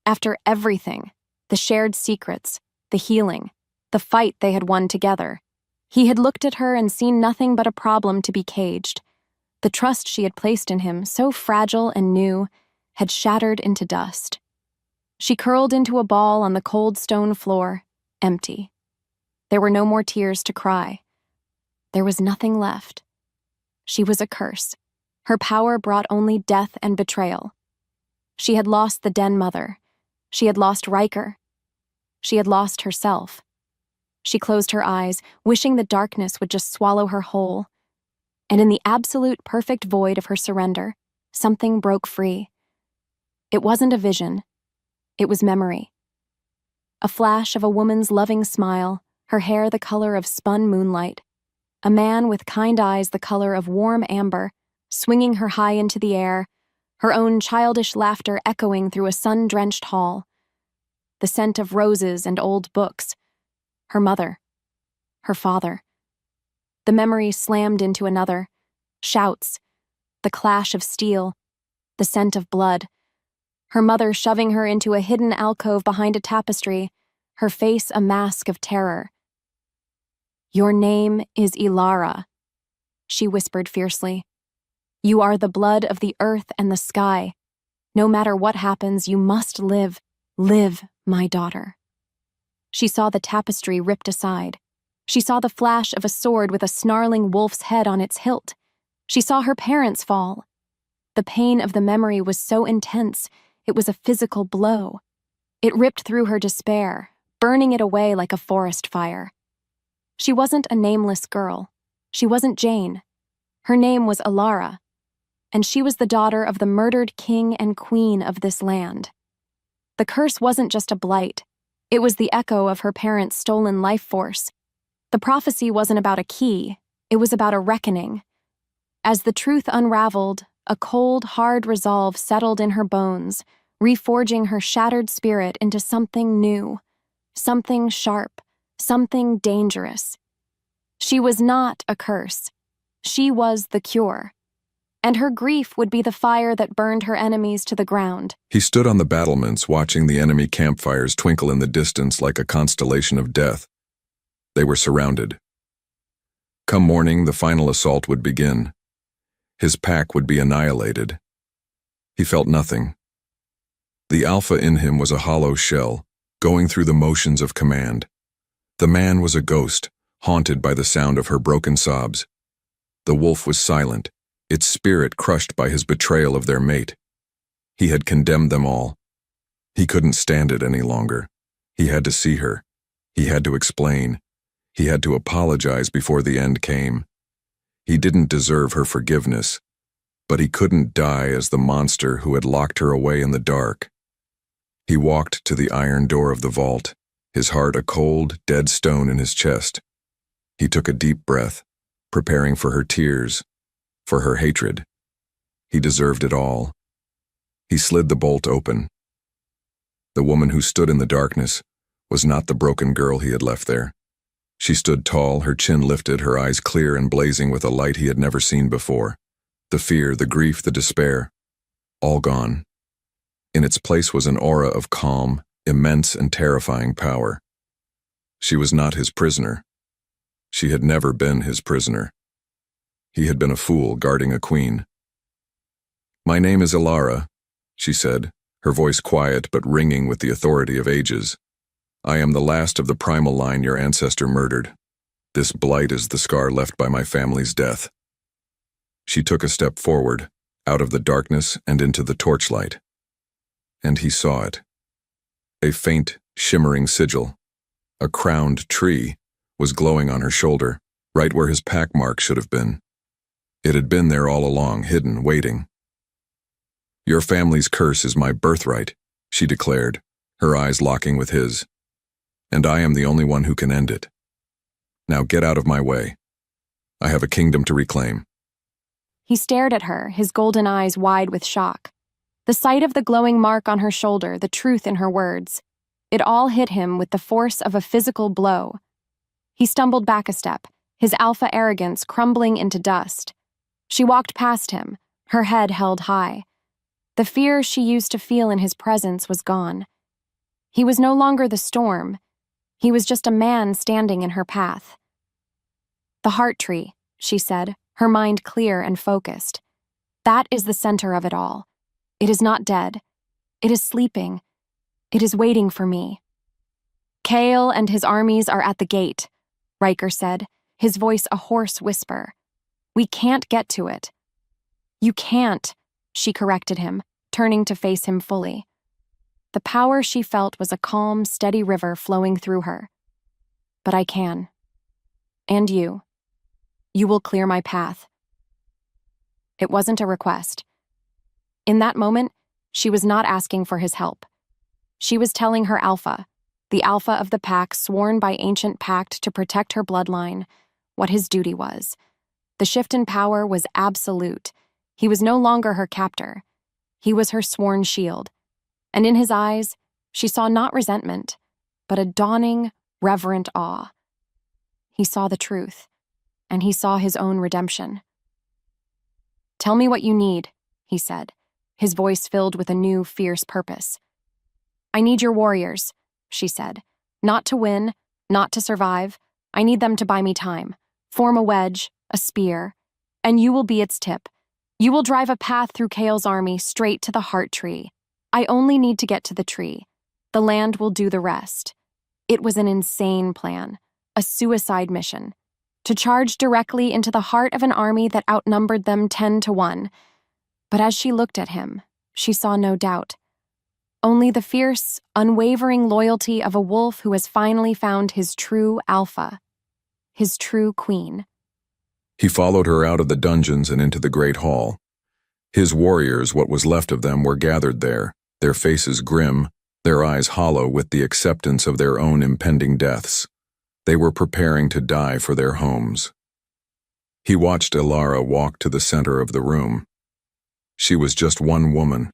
After everything, the shared secrets, the healing, the fight they had won together, he had looked at her and seen nothing but a problem to be caged. The trust she had placed in him, so fragile and new, had shattered into dust. She curled into a ball on the cold stone floor, empty. There were no more tears to cry. There was nothing left. She was a curse. Her power brought only death and betrayal. She had lost the den mother. She had lost Riker. She had lost herself. She closed her eyes, wishing the darkness would just swallow her whole. And in the absolute perfect void of her surrender, something broke free. It wasn't a vision. It was memory. A flash of a woman's loving smile, her hair the color of spun moonlight. A man with kind eyes the color of warm amber, swinging her high into the air, her own childish laughter echoing through a sun-drenched hall. The scent of roses and old books. Her mother. Her father. The memory slammed into another. Shouts. The clash of steel. The scent of blood. Her mother shoving her into a hidden alcove behind a tapestry, her face a mask of terror. "Your name is Ilara," she whispered fiercely. "You are the blood of the earth and the sky. No matter what happens, you must live. Live, my daughter." She saw the tapestry ripped aside. She saw the flash of a sword with a snarling wolf's head on its hilt. She saw her parents fall. The pain of the memory was so intense, it was a physical blow. It ripped through her despair, burning it away like a forest fire. She wasn't a nameless girl. She wasn't Jane. Her name was Ilara, and she was the daughter of the murdered king and queen of this land. The curse wasn't just a blight. It was the echo of her parents' stolen life force. The prophecy wasn't about a key. It was about a reckoning. As the truth unraveled, a cold, hard resolve settled in her bones, reforging her shattered spirit into something new, something sharp, something dangerous. She was not a curse. She was the cure. And her grief would be the fire that burned her enemies to the ground. He stood on the battlements, watching the enemy campfires twinkle in the distance like a constellation of death. They were surrounded. Come morning, the final assault would begin. His pack would be annihilated. He felt nothing. The alpha in him was a hollow shell, going through the motions of command. The man was a ghost, haunted by the sound of her broken sobs. The wolf was silent, its spirit crushed by his betrayal of their mate. He had condemned them all. He couldn't stand it any longer. He had to see her. He had to explain. He had to apologize before the end came. He didn't deserve her forgiveness, but he couldn't die as the monster who had locked her away in the dark. He walked to the iron door of the vault, his heart a cold, dead stone in his chest. He took a deep breath, preparing for her tears, for her hatred. He deserved it all. He slid the bolt open. The woman who stood in the darkness was not the broken girl he had left there. She stood tall, her chin lifted, her eyes clear and blazing with a light he had never seen before. The fear, the grief, the despair, all gone. In its place was an aura of calm, immense and terrifying power. She was not his prisoner. She had never been his prisoner. He had been a fool guarding a queen. "My name is Ilara," she said, her voice quiet but ringing with the authority of ages. "I am the last of the primal line your ancestor murdered. This blight is the scar left by my family's death." She took a step forward, out of the darkness and into the torchlight. And he saw it. A faint, shimmering sigil, a crowned tree, was glowing on her shoulder, right where his pack mark should have been. It had been there all along, hidden, waiting. "Your family's curse is my birthright," she declared, her eyes locking with his. "And I am the only one who can end it. Now get out of my way. I have a kingdom to reclaim." He stared at her, his golden eyes wide with shock. The sight of the glowing mark on her shoulder, the truth in her words, it all hit him with the force of a physical blow. He stumbled back a step, his alpha arrogance crumbling into dust. She walked past him, her head held high. The fear she used to feel in his presence was gone. He was no longer the storm. He was just a man standing in her path. "The heart tree," she said, her mind clear and focused. "That is the center of it all. It is not dead. It is sleeping. It is waiting for me." "Kale and his armies are at the gate," Riker said, his voice a hoarse whisper. "We can't get to it." "You can't," she corrected him, turning to face him fully. The power she felt was a calm, steady river flowing through her. "But I can. And you. You will clear my path." It wasn't a request. In that moment, she was not asking for his help. She was telling her alpha, the alpha of the pack sworn by ancient pact to protect her bloodline, what his duty was. The shift in power was absolute. He was no longer her captor. He was her sworn shield. And in his eyes, she saw not resentment, but a dawning, reverent awe. He saw the truth, and he saw his own redemption. "Tell me what you need," he said, his voice filled with a new, fierce purpose. "I need your warriors," she said. "Not to win, not to survive. I need them to buy me time. Form a wedge, a spear, and you will be its tip. You will drive a path through Kale's army straight to the heart tree. I only need to get to the tree. The land will do the rest." It was an insane plan, a suicide mission, to charge directly into the heart of an army that outnumbered them 10-1. But as she looked at him, she saw no doubt. Only the fierce, unwavering loyalty of a wolf who has finally found his true alpha, his true queen. He followed her out of the dungeons and into the great hall. His warriors, what was left of them, were gathered there, their faces grim, their eyes hollow with the acceptance of their own impending deaths. They were preparing to die for their homes. He watched Elara walk to the center of the room. She was just one woman,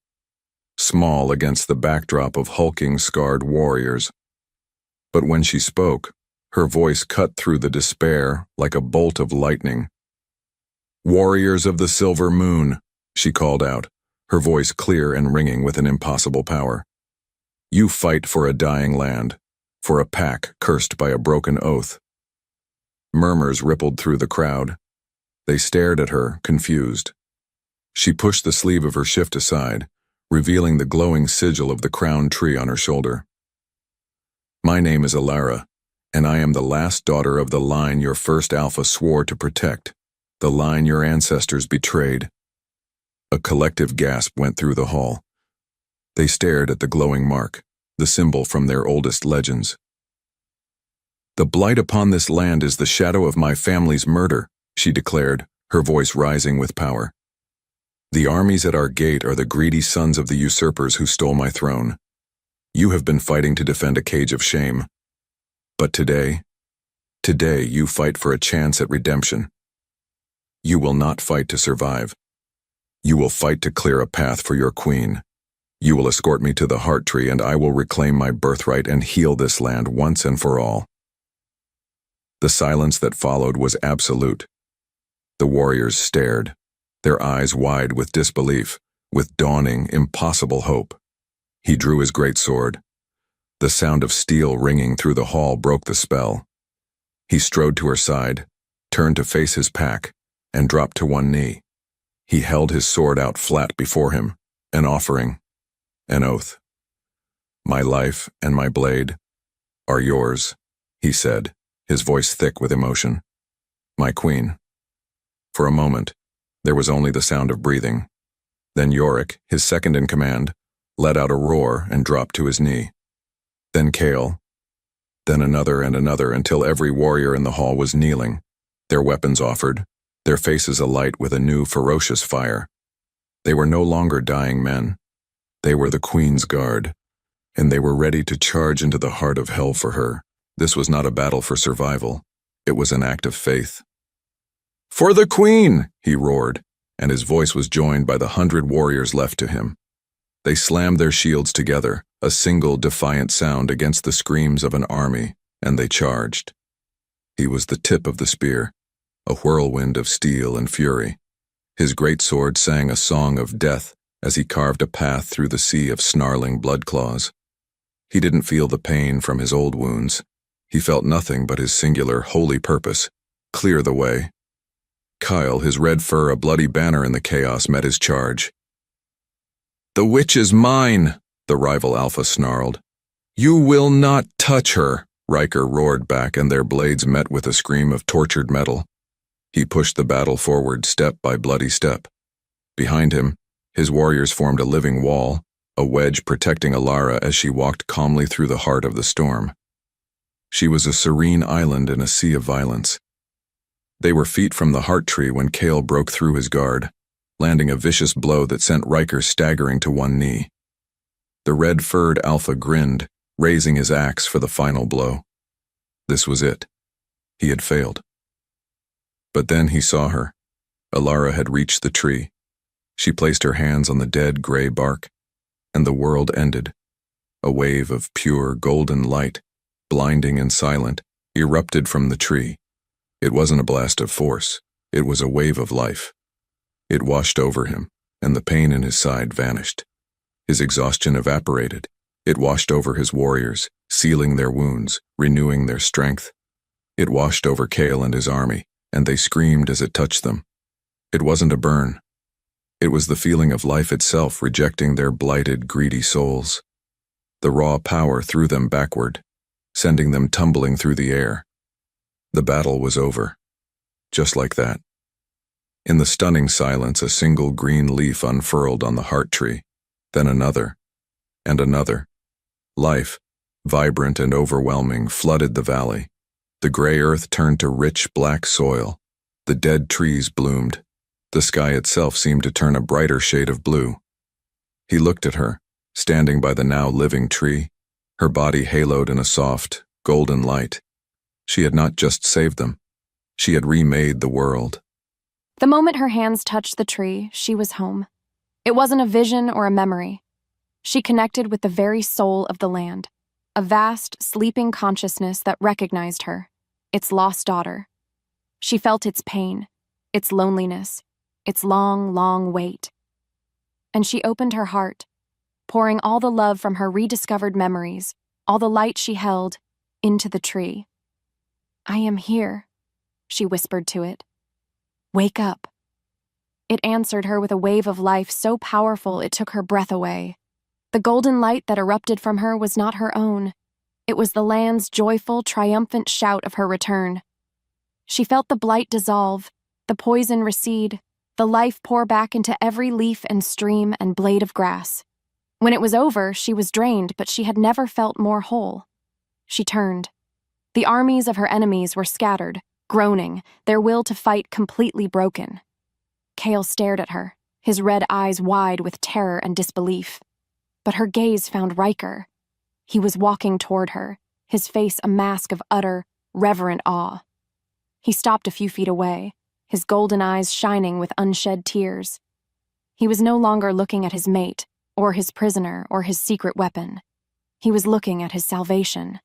small against the backdrop of hulking, scarred warriors. But when she spoke, her voice cut through the despair like a bolt of lightning. "Warriors of the Silver Moon," she called out, her voice clear and ringing with an impossible power. "You fight for a dying land, for a pack cursed by a broken oath." Murmurs rippled through the crowd. They stared at her, confused. She pushed the sleeve of her shift aside, revealing the glowing sigil of the crowned tree on her shoulder. "My name is Elara, and I am the last daughter of the line your first alpha swore to protect, the line your ancestors betrayed." A collective gasp went through the hall. They stared at the glowing mark, the symbol from their oldest legends. "The blight upon this land is the shadow of my family's murder," she declared, her voice rising with power. "The armies at our gate are the greedy sons of the usurpers who stole my throne. You have been fighting to defend a cage of shame. But today you fight for a chance at redemption. You will not fight to survive. You will fight to clear a path for your queen. You will escort me to the heart tree, and I will reclaim my birthright and heal this land once and for all." The silence that followed was absolute. The warriors stared, their eyes wide with disbelief, with dawning, impossible hope. He drew his great sword. The sound of steel ringing through the hall broke the spell. He strode to her side, turned to face his pack, and dropped to one knee. He held his sword out flat before him, an offering, an oath. "My life and my blade are yours," he said, his voice thick with emotion. "My queen." For a moment, there was only the sound of breathing. Then Yorick, his second in command, let out a roar and dropped to his knee. Then Kale. Then another and another, until every warrior in the hall was kneeling, their weapons offered, their faces alight with a new ferocious fire. They were no longer dying men. They were the Queen's Guard, and they were ready to charge into the heart of hell for her. This was not a battle for survival. It was an act of faith. "For the Queen!" he roared, and his voice was joined by the 100 warriors left to him. They slammed their shields together, a single defiant sound against the screams of an army, and they charged. He was the tip of the spear, a whirlwind of steel and fury. His great sword sang a song of death as he carved a path through the sea of snarling blood claws. He didn't feel the pain from his old wounds. He felt nothing but his singular, holy purpose: clear the way. Kyle, his red fur a bloody banner in the chaos, met his charge. "The witch is mine," the rival alpha snarled. "You will not touch her," Riker roared back, and their blades met with a scream of tortured metal. He pushed the battle forward step by bloody step. Behind him, his warriors formed a living wall, a wedge protecting Elara as she walked calmly through the heart of the storm. She was a serene island in a sea of violence. They were feet from the heart tree when Kale broke through his guard, landing a vicious blow that sent Riker staggering to one knee. The red-furred alpha grinned, raising his axe for the final blow. This was it. He had failed. But then he saw her. Alara had reached the tree. She placed her hands on the dead gray bark, and the world ended. A wave of pure golden light, blinding and silent, erupted from the tree. It wasn't a blast of force. It was a wave of life. It washed over him, and the pain in his side vanished. His exhaustion evaporated. It washed over his warriors, sealing their wounds, renewing their strength. It washed over Kale and his army, and they screamed as it touched them. It wasn't a burn. It was the feeling of life itself rejecting their blighted, greedy souls. The raw power threw them backward, sending them tumbling through the air. The battle was over. Just like that. In the stunning silence, a single green leaf unfurled on the heart tree, then another, and another. Life, vibrant and overwhelming, flooded the valley. The gray earth turned to rich black soil. The dead trees bloomed. The sky itself seemed to turn a brighter shade of blue. He looked at her, standing by the now living tree, her body haloed in a soft, golden light. She had not just saved them. She had remade the world. The moment her hands touched the tree, she was home. It wasn't a vision or a memory. She connected with the very soul of the land, a vast, sleeping consciousness that recognized her, its lost daughter. She felt its pain, its loneliness, its long, long wait. And she opened her heart, pouring all the love from her rediscovered memories, all the light she held, into the tree. "I am here," she whispered to it. "Wake up." It answered her with a wave of life so powerful it took her breath away. The golden light that erupted from her was not her own. It was the land's joyful, triumphant shout of her return. She felt the blight dissolve, the poison recede, the life pour back into every leaf and stream and blade of grass. When it was over, she was drained, but she had never felt more whole. She turned. The armies of her enemies were scattered, groaning, their will to fight completely broken. Kale stared at her, his red eyes wide with terror and disbelief. But her gaze found Riker. He was walking toward her, his face a mask of utter, reverent awe. He stopped a few feet away, his golden eyes shining with unshed tears. He was no longer looking at his mate, or his prisoner, or his secret weapon. He was looking at his salvation.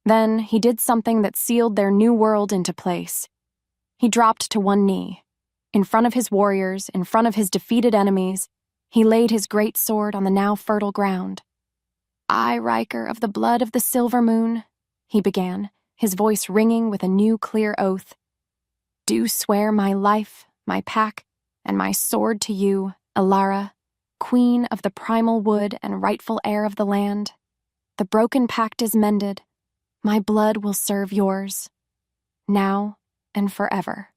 Then he did something that sealed their new world into place. He dropped to one knee. In front of his warriors, in front of his defeated enemies, he laid his great sword on the now fertile ground. "I, Riker of the blood of the Silver Moon," he began, his voice ringing with a new clear oath, "do swear my life, my pack, and my sword to you, Alara, queen of the primal wood and rightful heir of the land. The broken pact is mended. My blood will serve yours, now and forever."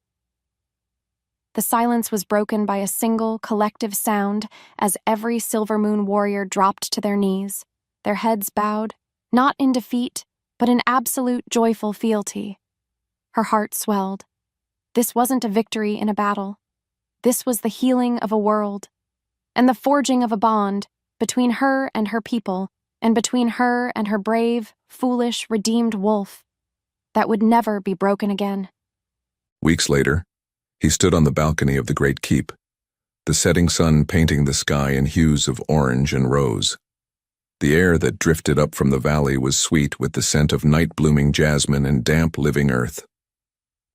The silence was broken by a single, collective sound as every Silver Moon warrior dropped to their knees, their heads bowed, not in defeat, but in absolute joyful fealty. Her heart swelled. This wasn't a victory in a battle. This was the healing of a world, and the forging of a bond between her and her people, and between her and her brave, foolish, redeemed wolf, that would never be broken again. Weeks later, he stood on the balcony of the great keep, the setting sun painting the sky in hues of orange and rose. The air that drifted up from the valley was sweet with the scent of night-blooming jasmine and damp living earth.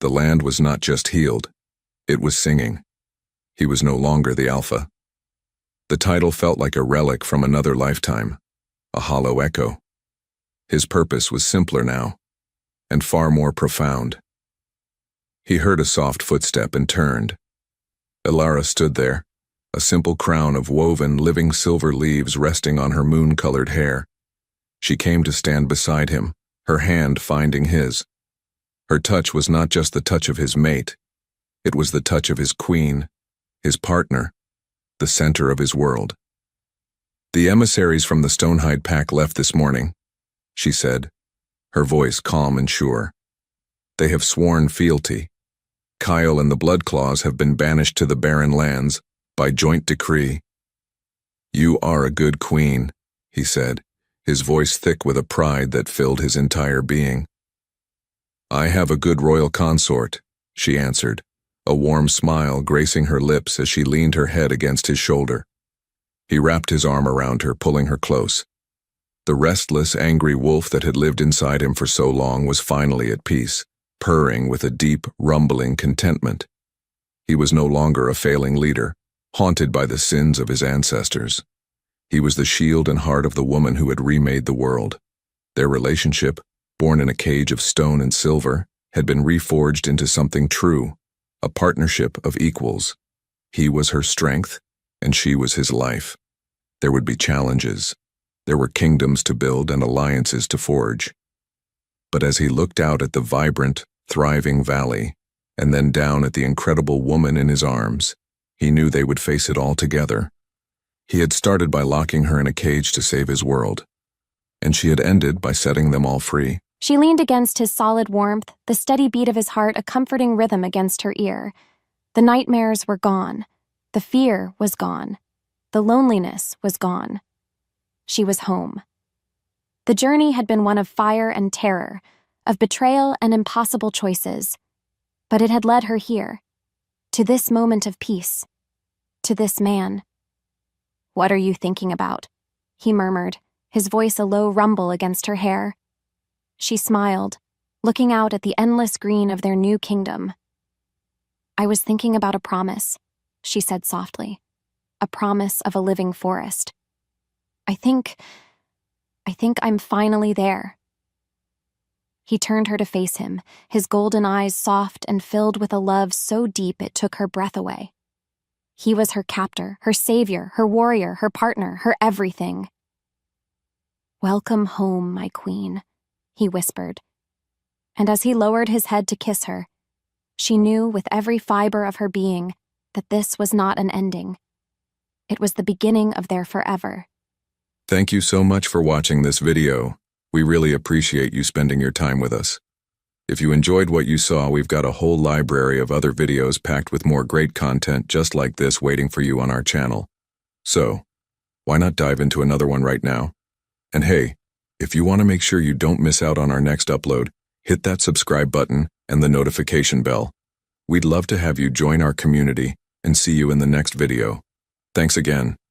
The land was not just healed, it was singing. He was no longer the Alpha. The title felt like a relic from another lifetime, a hollow echo. His purpose was simpler now, and far more profound. He heard a soft footstep and turned. Alara stood there, a simple crown of woven, living silver leaves resting on her moon-colored hair. She came to stand beside him, her hand finding his. Her touch was not just the touch of his mate. It was the touch of his queen, his partner, the center of his world. "The emissaries from the Stonehide Pack left this morning," she said, her voice calm and sure. "They have sworn fealty. Kyle and the Bloodclaws have been banished to the barren lands by joint decree." "You are a good queen," he said, his voice thick with a pride that filled his entire being. "I have a good royal consort," she answered, a warm smile gracing her lips as she leaned her head against his shoulder. He wrapped his arm around her, pulling her close. The restless, angry wolf that had lived inside him for so long was finally at peace, purring with a deep, rumbling contentment. He was no longer a failing leader, haunted by the sins of his ancestors. He was the shield and heart of the woman who had remade the world. Their relationship, born in a cage of stone and silver, had been reforged into something true, a partnership of equals. He was her strength, and she was his life. There would be challenges. There were kingdoms to build and alliances to forge. But as he looked out at the vibrant, thriving valley, and then down at the incredible woman in his arms, he knew they would face it all together. He had started by locking her in a cage to save his world, and she had ended by setting them all free. She leaned against his solid warmth, the steady beat of his heart a comforting rhythm against her ear. The nightmares were gone. The fear was gone. The loneliness was gone. She was home. The journey had been one of fire and terror, of betrayal and impossible choices, but it had led her here, to this moment of peace, to this man. "What are you thinking about?" he murmured, his voice a low rumble against her hair. She smiled, looking out at the endless green of their new kingdom. "I was thinking about a promise," she said softly, "a promise of a living forest. I think I'm finally there." He turned her to face him, his golden eyes soft and filled with a love so deep it took her breath away. He was her captor, her savior, her warrior, her partner, her everything. "Welcome home, my queen," he whispered. And as he lowered his head to kiss her, she knew with every fiber of her being that this was not an ending. It was the beginning of their forever. Thank you so much for watching this video. We really appreciate you spending your time with us. If you enjoyed what you saw, we've got a whole library of other videos packed with more great content just like this waiting for you on our channel. So, why not dive into another one right now? And hey, if you want to make sure you don't miss out on our next upload, hit that subscribe button and the notification bell. We'd love to have you join our community and see you in the next video. Thanks again.